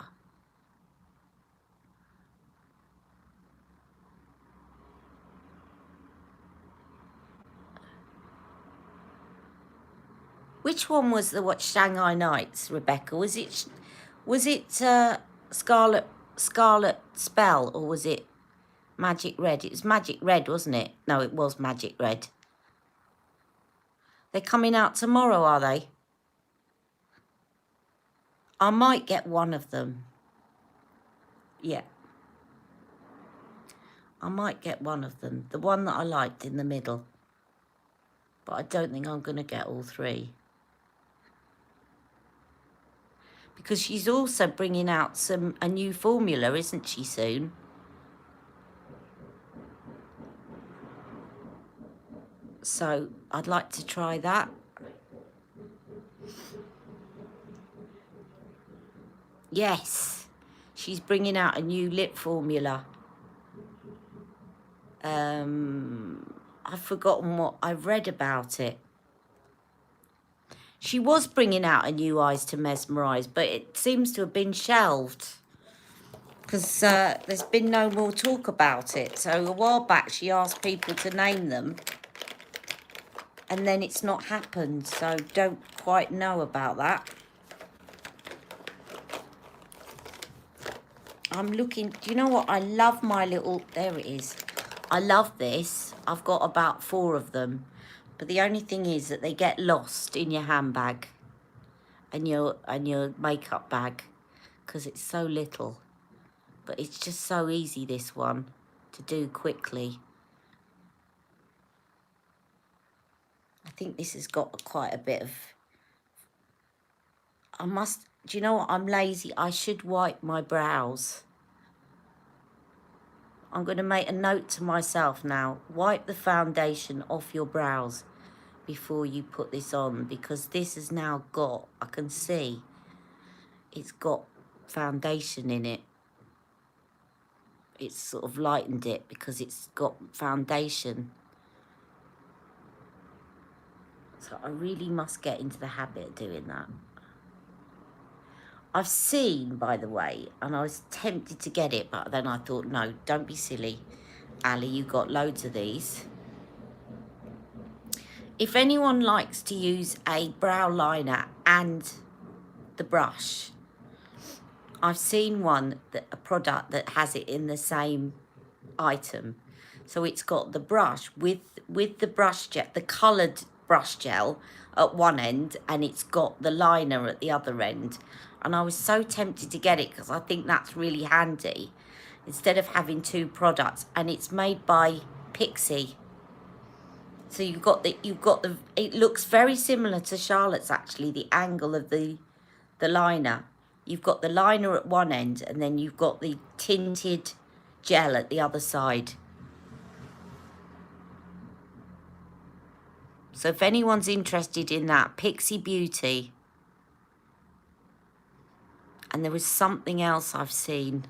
A: Which one was the what Shanghai Nights, Rebecca? Was it Scarlet Spell or was it Magic Red? It was Magic Red, wasn't it? No, it was Magic Red. They're coming out tomorrow, are they? I might get one of them. Yeah. I might get one of them. The one that I liked in the middle. But I don't think I'm going to get all three. Because she's also bringing out a new formula, isn't she, soon? So I'd like to try that. Yes, she's bringing out a new lip formula. I've forgotten what I've read about it. She was bringing out a new Eyes to Mesmerise, but it seems to have been shelved. Because there's been no more talk about it. So a while back she asked people to name them. And then it's not happened. So don't quite know about that. I'm looking, do you know what? I love my little, there it is. I love this. I've got about 4 of them. But the only thing is that they get lost in your handbag and your makeup bag because it's so little. But it's just so easy, this one, to do quickly. I think this has got quite a bit of... Do you know what? I'm lazy. I should wipe my brows. I'm going to make a note to myself now. Wipe the foundation off your brows before you put this on, because this has now got, I can see, it's got foundation in it. It's sort of lightened it because it's got foundation. So I really must get into the habit of doing that. I've seen, by the way, and I was tempted to get it, but then I thought, no, don't be silly, Ali, you got loads of these. If anyone likes to use a brow liner and the brush, I've seen a product that has it in the same item. So it's got the brush with the brush gel, the coloured brush gel at one end, and it's got the liner at the other end. And I was so tempted to get it because I think that's really handy instead of having 2 products. And it's made by Pixie. So you've got the, it looks very similar to Charlotte's actually, the angle of the liner. You've got the liner at one end and then you've got the tinted gel at the other side. So if anyone's interested in that, Pixie Beauty. And there was something else I've seen.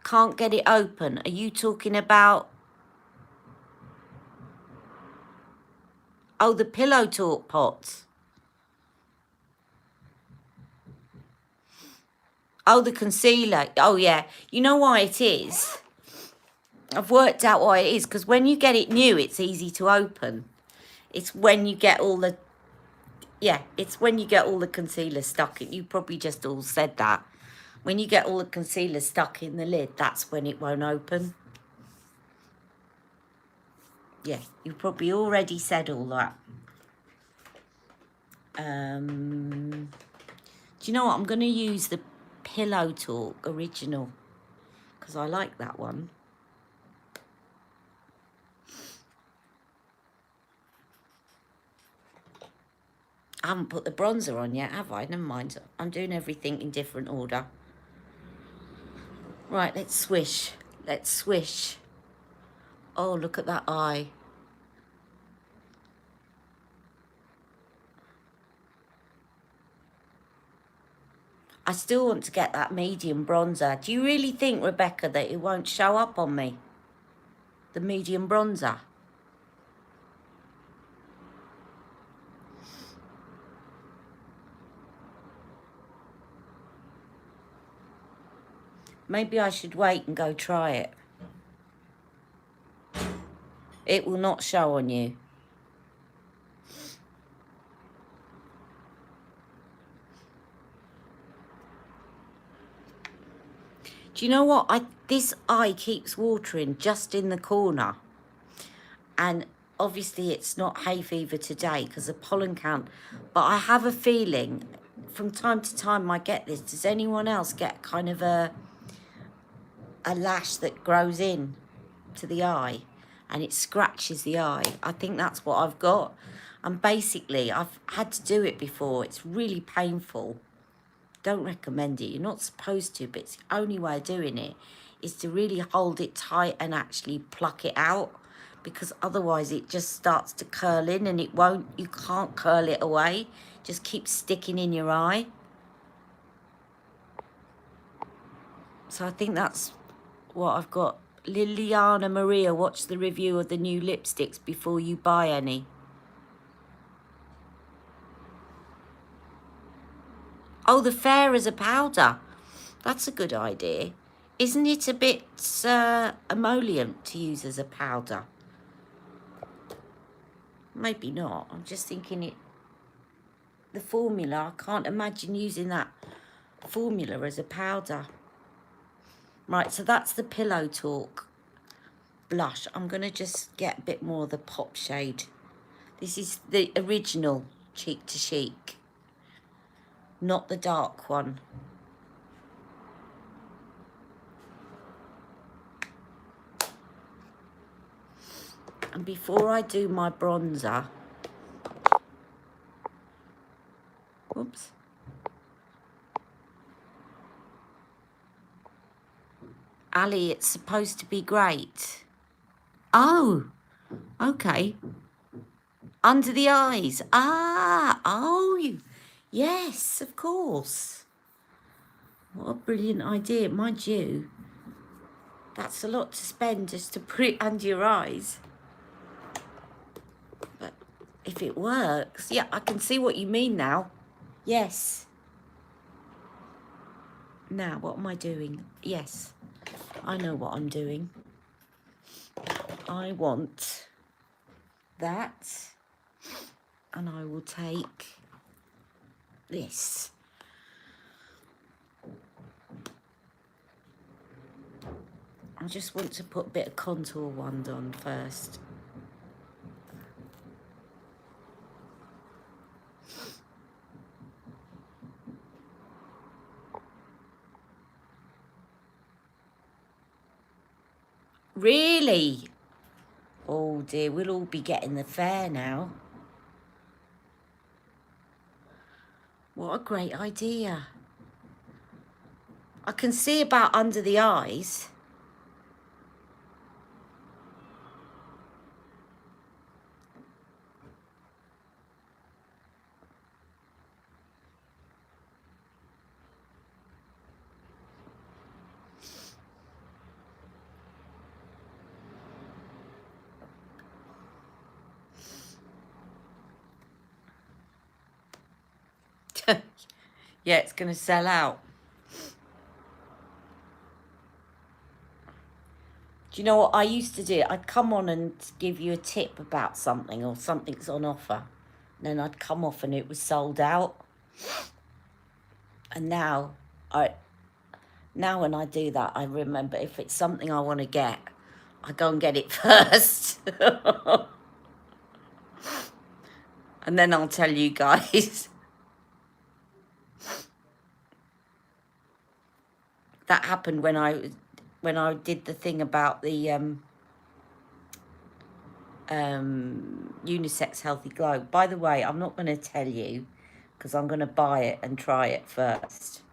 A: Can't get it open. Are you talking about... Oh, the Pillow Talk pots. Oh, the concealer. Oh, yeah. You know why it is? I've worked out why it is. Because when you get it new, it's easy to open. It's when you get all the... Yeah, it's when you get all the concealer stuck in. You probably just all said that. When you get all the concealer stuck in the lid, that's when it won't open. Yeah, you probably already said all that. Do you know what? I'm going to use the Pillow Talk original, because I like that one. I haven't put the bronzer on yet, have I? Never mind. I'm doing everything in different order. Right, let's swish. Let's swish. Oh, look at that eye. I still want to get that medium bronzer. Do you really think, Rebecca, that it won't show up on me? The medium bronzer? Maybe I should wait and go try it. It will not show on you. Do you know what? This eye keeps watering just in the corner. And obviously it's not hay fever today because of pollen count. But I have a feeling from time to time I get this. Does anyone else get kind of a lash that grows in to the eye and it scratches the eye? I think that's what I've got. And basically I've had to do it before. It's really painful. Don't recommend it. You're not supposed to, but it's the only way of doing it is to really hold it tight and actually pluck it out, because otherwise it just starts to curl in and you can't curl it away. It just keeps sticking in your eye. So I think that's what I've got. Liliana Maria, watch the review of the new lipsticks before you buy any. Oh, the Fair as a powder. That's a good idea. Isn't it a bit emollient to use as a powder? Maybe not. I'm just thinking the formula, I can't imagine using that formula as a powder. Right, so that's the Pillow Talk blush. I'm going to just get a bit more of the pop shade. This is the original Cheek to Chic, not the dark one. And before I do my bronzer, whoops. Ali, it's supposed to be great. Oh, okay. Under the eyes. Ah, oh, yes, of course. What a brilliant idea. Mind you, that's a lot to spend just to put it under your eyes. But if it works, yeah, I can see what you mean now. Yes. Now, what am I doing? Yes, I know what I'm doing. I want that, and I will take this. I just want to put a bit of contour wand on first. Really? Oh dear, we'll all be getting the Fair now. What a great idea. I can see about under the eyes. Yeah, it's going to sell out. Do you know what I used to do? I'd come on and give you a tip about something or something's on offer. And then I'd come off and it was sold out. And now when I do that, I remember if it's something I want to get, I go and get it first. And then I'll tell you guys. That happened when I did the thing about the unisex healthy glow. By the way, I'm not going to tell you because I'm going to buy it and try it first.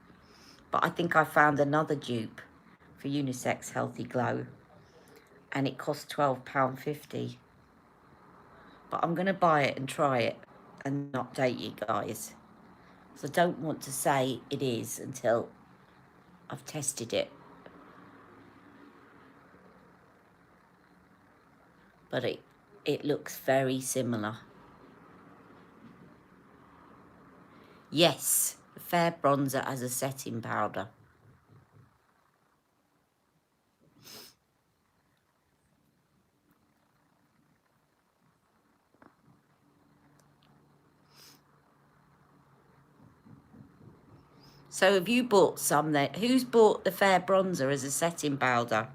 A: But I think I found another dupe for unisex healthy glow, and it costs £12.50. But I'm going to buy it and try it and update you guys. So I don't want to say it is until I've tested it. But it looks very similar. Yes, Fair Bronzer as a setting powder. So have you bought some then? Who's bought the Fair Bronzer as a setting powder?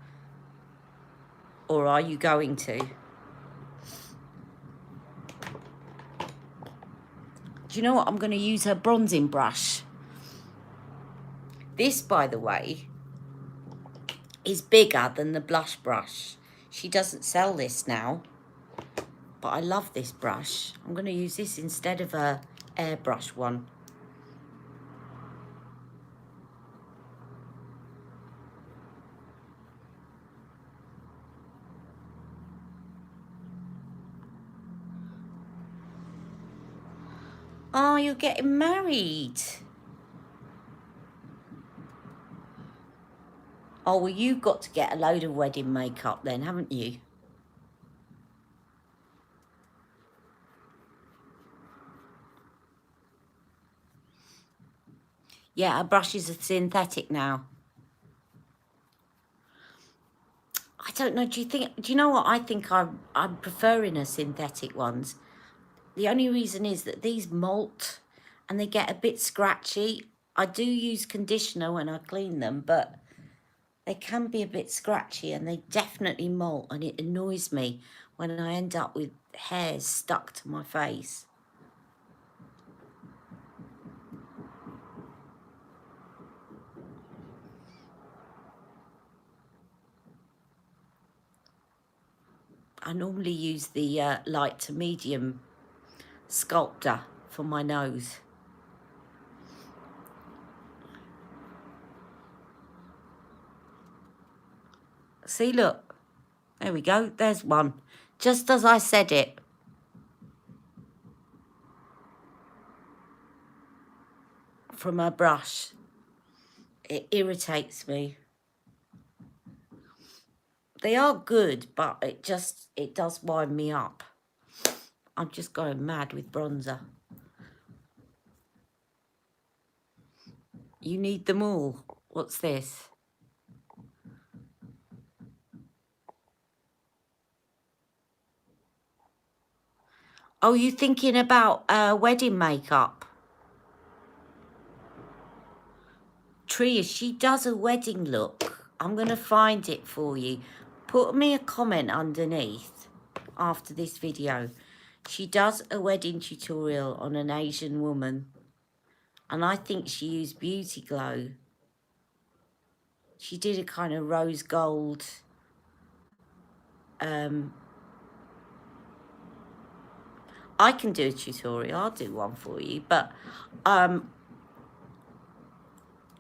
A: Or are you going to? Do you know what? I'm going to use her bronzing brush. This, by the way, is bigger than the blush brush. She doesn't sell this now. But I love this brush. I'm going to use this instead of a airbrush one. Oh, you're getting married. Oh, well, you've got to get a load of wedding makeup then, haven't you? Yeah, our brushes are synthetic now. I don't know, do you know what? I think I'm preferring her synthetic ones. The only reason is that these molt and they get a bit scratchy. I do use conditioner when I clean them, but they can be a bit scratchy and they definitely molt, and it annoys me when I end up with hairs stuck to my face. I normally use the light to medium sculptor for my nose. See, look. There we go. There's one. Just as I said it. From her brush. It irritates me. They are good, but it does wind me up. I'm just going mad with bronzer. You need them all. What's this? Oh, you thinking about wedding makeup? Tria, she does a wedding look. I'm going to find it for you. Put me a comment underneath after this video. She does a wedding tutorial on an Asian woman. And I think she used Beauty Glow. She did a kind of rose gold. I can do a tutorial. I'll do one for you. But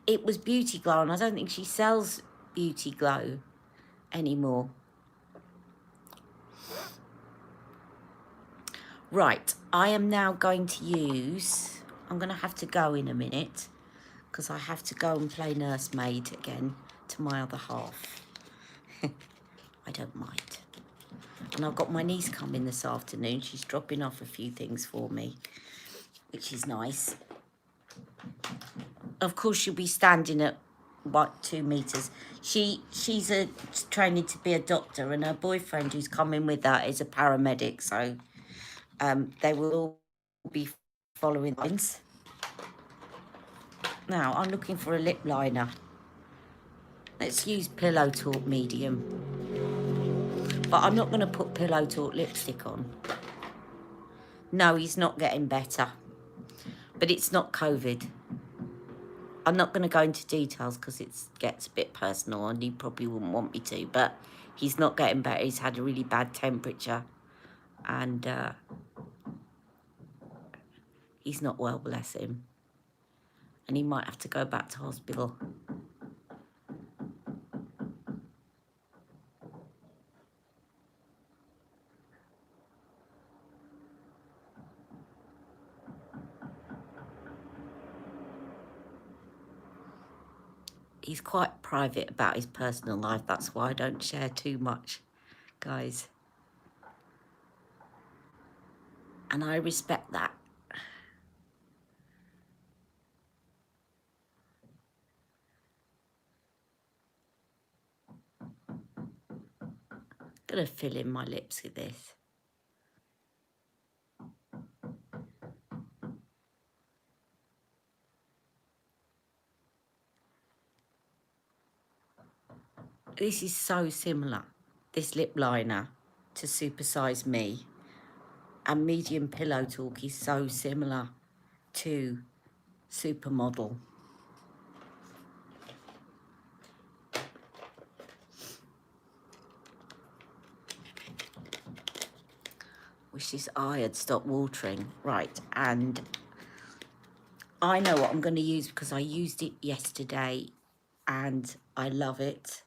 A: it was Beauty Glow, and I don't think she sells Beauty Glow anymore. Right, I am now going to use... I'm going to have to go in a minute because I have to go and play nursemaid again to my other half. I don't mind. And I've got my niece coming this afternoon. She's dropping off a few things for me, which is nice. Of course, she'll be standing at, what, 2 meters. She's training to be a doctor, and her boyfriend who's coming with her is a paramedic, so they will all be following lines. Now, I'm looking for a lip liner. Let's use Pillow Talk Medium. But I'm not going to put Pillow Talk lipstick on. No, he's not getting better. But it's not COVID. I'm not going to go into details because it gets a bit personal and he probably wouldn't want me to, but he's not getting better. He's had a really bad temperature and he's not well, bless him. And he might have to go back to hospital. He's quite private about his personal life. That's why I don't share too much, guys. And I respect that. Gonna fill in my lips with this. This is so similar, this lip liner, to Supersize Me. And Medium Pillow Talk is so similar to Supermodel. Wish this eye had stopped watering. Right, and I know what I'm going to use because I used it yesterday and I love it.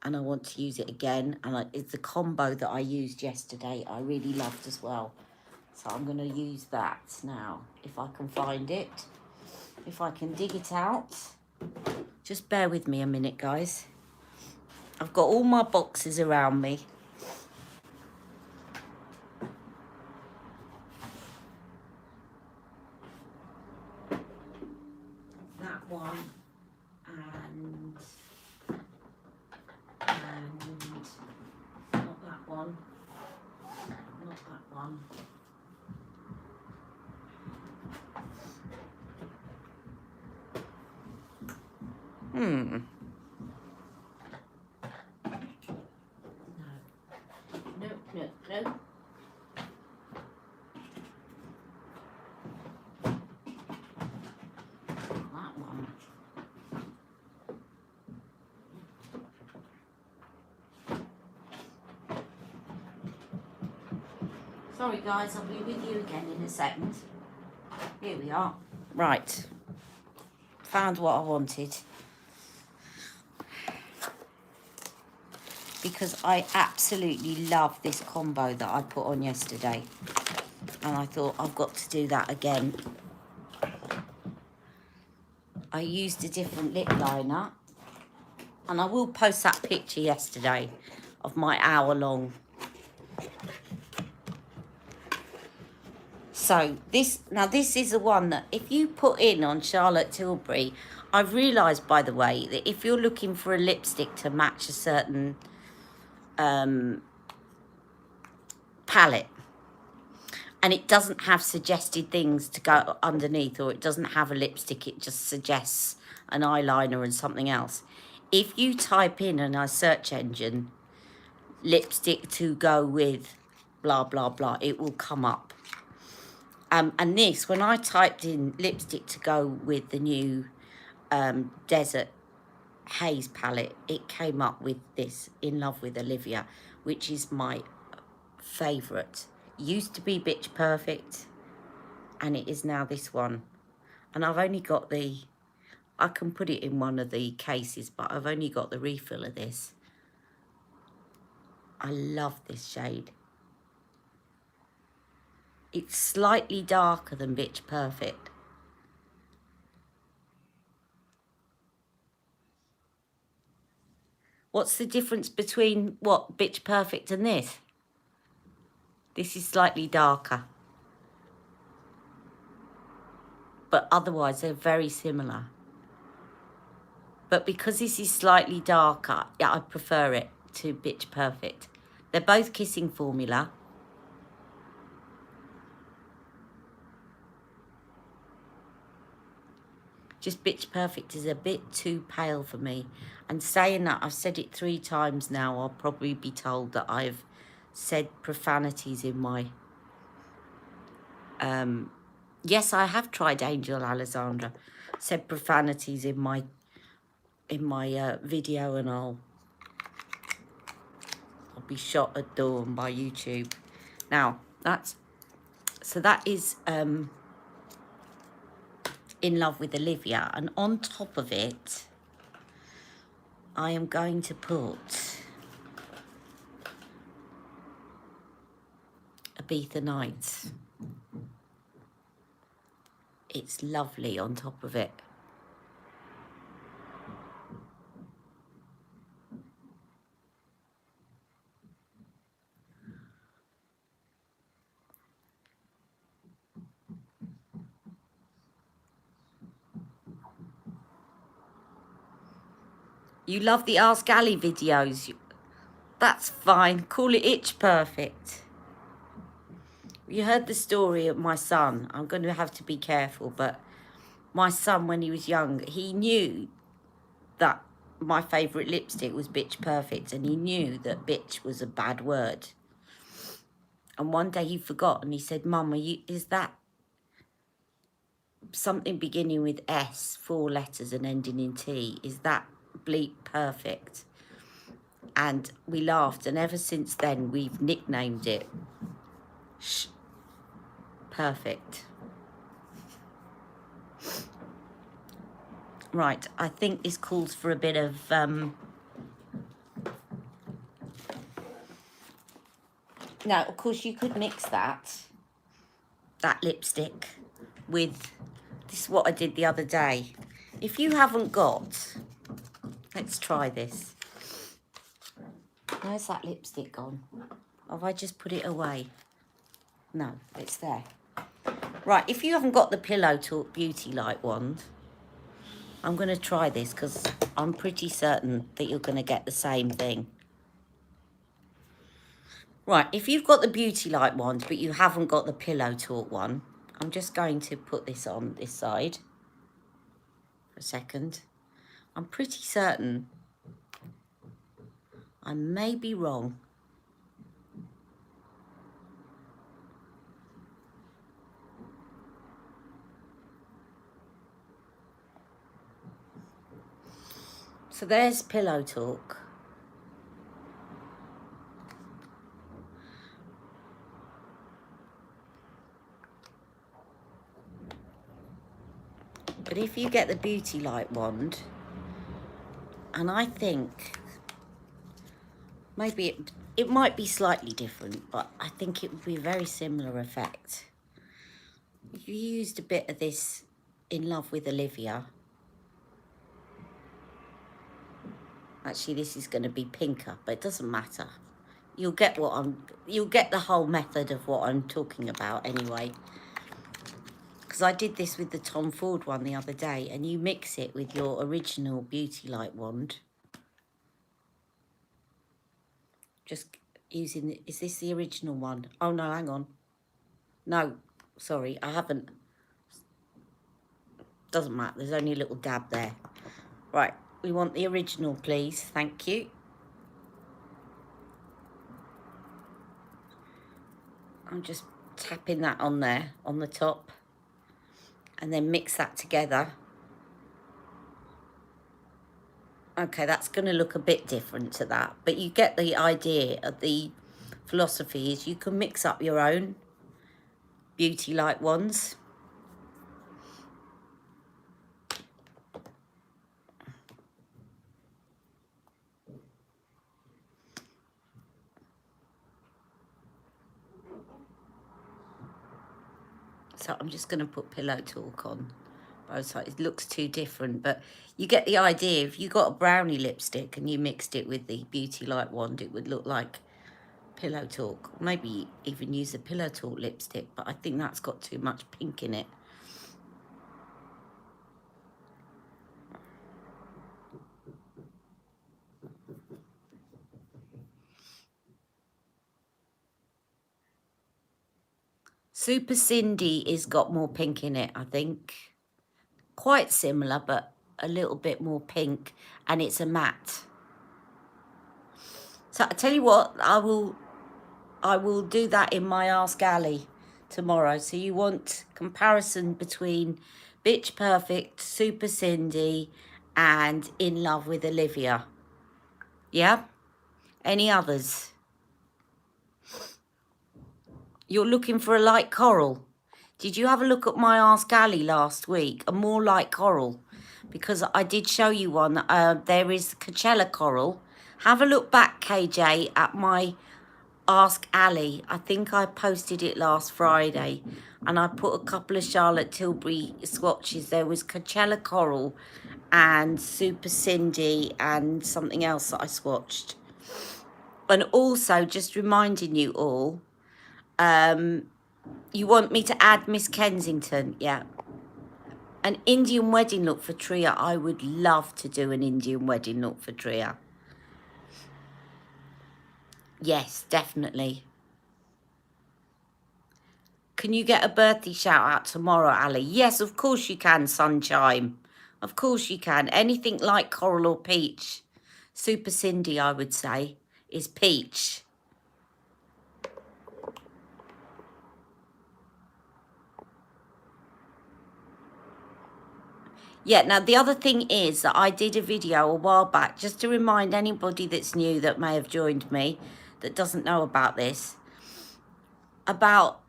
A: And I want to use it again. And it's the combo that I used yesterday I really loved as well. So I'm going to use that now, if I can find it. If I can dig it out. Just bear with me a minute, guys. I've got all my boxes around me. That one. And not that one. Not that one. No. No. That one. Sorry guys, I'll be with you again in a second. Here we are. Right. Found what I wanted. Because I absolutely love this combo that I put on yesterday. And I thought I've got to do that again. I used a different lip liner. And I will post that picture yesterday of my hour-long. So this is the one that if you put in on Charlotte Tilbury, I've realised, by the way, that if you're looking for a lipstick to match a certain palette, and it doesn't have suggested things to go underneath, or it doesn't have a lipstick, it just suggests an eyeliner and something else. If you type in a search engine, lipstick to go with blah, blah, blah, it will come up. And this, when I typed in lipstick to go with the new Desert Haze palette, it came up with this, In Love with Olivia, which is my favourite. Used to be Bitch Perfect, and it is now this one. And I've only got I can put it in one of the cases, but I've only got the refill of this. I love this shade. It's slightly darker than Bitch Perfect. What's the difference between what Bitch Perfect and this? This is slightly darker. But otherwise they're very similar. But because this is slightly darker, yeah, I prefer it to Bitch Perfect. They're both kissing formula. Just Bitch Perfect is a bit too pale for me. And saying that, I've said it 3 times now, I'll probably be told that I've said profanities in my... Yes, I have tried Angel Alessandra. said profanities in my video, and I'll be shot at dawn by YouTube. Now that is In Love with Olivia, and on top of it I am going to put Ibiza Nights. It's lovely on top of it. You love the Ask Ali videos. That's fine. Call it Itch Perfect. You heard the story of my son. I'm going to have to be careful, but my son, when he was young, he knew that my favourite lipstick was Bitch Perfect, and he knew that bitch was a bad word. And one day he forgot, and he said, Mum, is that something beginning with S, 4 letters and ending in T? Is that Bleep Perfect? And we laughed, and ever since then we've nicknamed it Perfect. Right, I think this calls for a bit of now, of course, you could mix that lipstick with this is what I did the other day. If you haven't got, let's try this. Where's that lipstick gone? Have I just put it away? No, it's there. Right, if you haven't got the Pillow Talk Beauty Light wand, I'm going to try this because I'm pretty certain that you're going to get the same thing. Right, if you've got the Beauty Light wand but you haven't got the Pillow Talk one, I'm just going to put this on this side for a second. I'm pretty certain, I may be wrong. So there's Pillow Talk. But if you get the Beauty Light wand, and I think maybe it might be slightly different, but I think it would be a very similar effect. If you used a bit of this In Love with Olivia, actually this is going to be pinker, but it doesn't matter. You'll get the whole method of what I'm talking about anyway. Because I did this with the Tom Ford one the other day, and you mix it with your original Beauty Light wand. Just using, is this the original one? Oh no, hang on. No, sorry, I haven't. Doesn't matter, there's only a little dab there. Right, we want the original, please. Thank you. I'm just tapping that on there, on the top. And then mix that together. Okay, that's going to look a bit different to that. But you get the idea of the philosophy is you can mix up your own Beauty Light ones. So I'm just going to put Pillow Talk on both sides. It looks too different, but you get the idea. If you got a brownie lipstick and you mixed it with the Beauty Light wand, it would look like Pillow Talk. Maybe even use a Pillow Talk lipstick, but I think that's got too much pink in it. Super Cindy has got more pink in it, I think. Quite similar, but a little bit more pink, and it's a matte. So I tell you what, I will do that in my Ask Ali tomorrow. So you want comparison between Bitch Perfect, Super Cindy, and In Love with Olivia. Yeah? Any others? You're looking for a light coral. Did you have a look at my Ask Ali last week? A more light coral. Because I did show you one. There is Coachella coral. Have a look back, KJ, at my Ask Ali. I think I posted it last Friday. And I put a couple of Charlotte Tilbury swatches. There was Coachella coral and Super Cindy and something else that I swatched. And also, just reminding you all, you want me to add Miss Kensington? Yeah. An Indian wedding look for Tria. I would love to do an Indian wedding look for Tria. Yes, definitely. Can you get a birthday shout out tomorrow, Ali? Yes, of course you can, Sunshine. Of course you can. Anything like coral or peach. Super Cindy, I would say, is peach. Yeah, now the other thing is that I did a video a while back, just to remind anybody that's new that may have joined me, that doesn't know about this, about,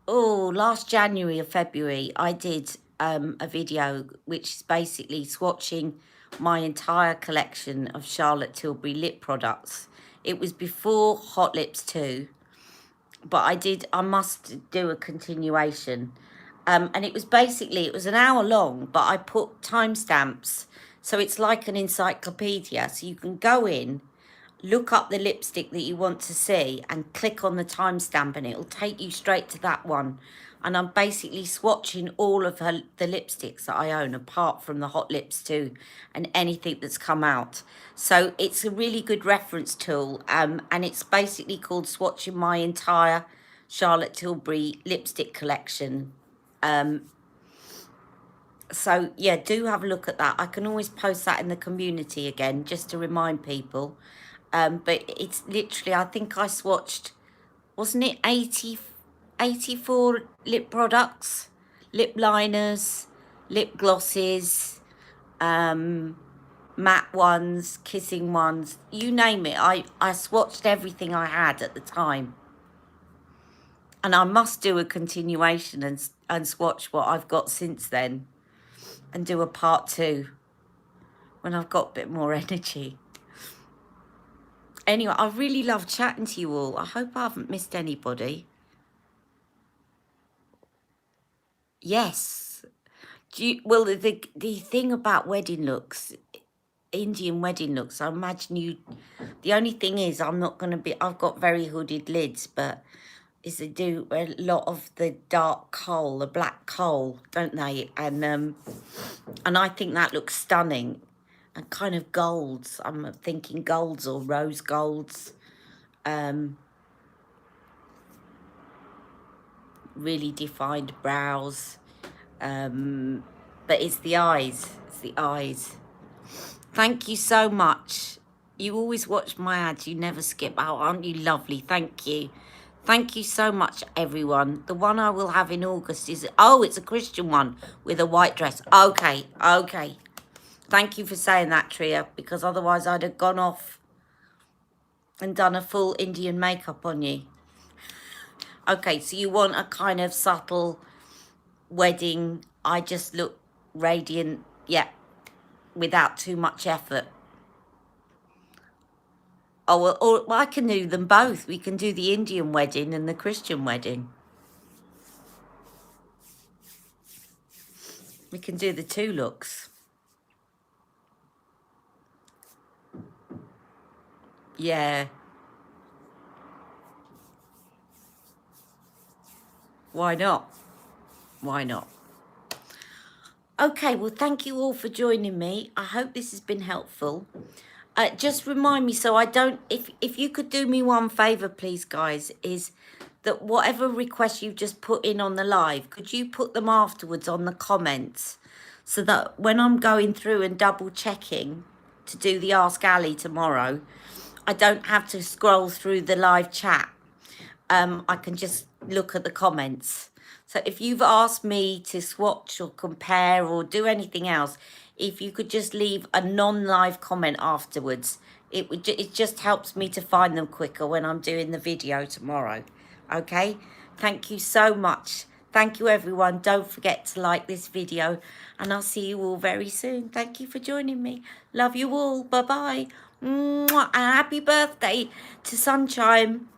A: last January or February, I did a video which is basically swatching my entire collection of Charlotte Tilbury lip products. It was before Hot Lips 2, but I must do a continuation. And it was basically, it was an hour long, but I put timestamps. So it's like an encyclopedia. So you can go in, look up the lipstick that you want to see and click on the timestamp and it'll take you straight to that one. And I'm basically swatching all of the lipsticks that I own, apart from the Hot Lips 2 and anything that's come out. So it's a really good reference tool. And it's basically called Swatching My Entire Charlotte Tilbury Lipstick Collection. So yeah, do have a look at that. I can always post that in the community again, just to remind people. But it's literally, I think I swatched, wasn't it 84 lip products, lip liners, lip glosses, matte ones, kissing ones, you name it. I swatched everything I had at the time. And I must do a continuation and swatch what I've got since then and do a part 2 when I've got a bit more energy. Anyway, I really love chatting to you all. I hope I haven't missed anybody. Yes. Well, the thing about wedding looks, Indian wedding looks, I imagine you, the only thing is I'm not going to be, I've got very hooded lids, but is they do a lot of the dark coal, the black coal, don't they? And I think that looks stunning. And kind of golds. I'm thinking golds or rose golds. Really defined brows. But it's the eyes. It's the eyes. Thank you so much. You always watch my ads. You never skip out. Aren't you lovely? Thank you. Thank you so much, everyone. The one I will have in August is... Oh, it's a Christian one with a white dress. Okay, okay. Thank you for saying that, Tria, because otherwise I'd have gone off and done a full Indian makeup on you. Okay, so you want a kind of subtle wedding, I just look radiant, yeah, without too much effort. Oh, well, or I can do them both. We can do the Indian wedding and the Christian wedding. We can do the 2 looks. Yeah. Why not? Why not? Okay, well, thank you all for joining me. I hope this has been helpful. Just remind me, so I don't, if you could do me one favour, please, guys, is that whatever requests you've just put in on the live, could you put them afterwards on the comments so that when I'm going through and double checking to do the Ask Ali tomorrow, I don't have to scroll through the live chat. I can just look at the comments. So if you've asked me to swatch or compare or do anything else, if you could just leave a non-live comment afterwards, it just helps me to find them quicker when I'm doing the video tomorrow. Okay? Thank you so much. Thank you, everyone. Don't forget to like this video, and I'll see you all very soon. Thank you for joining me. Love you all. Bye-bye. And happy birthday to Sunshine.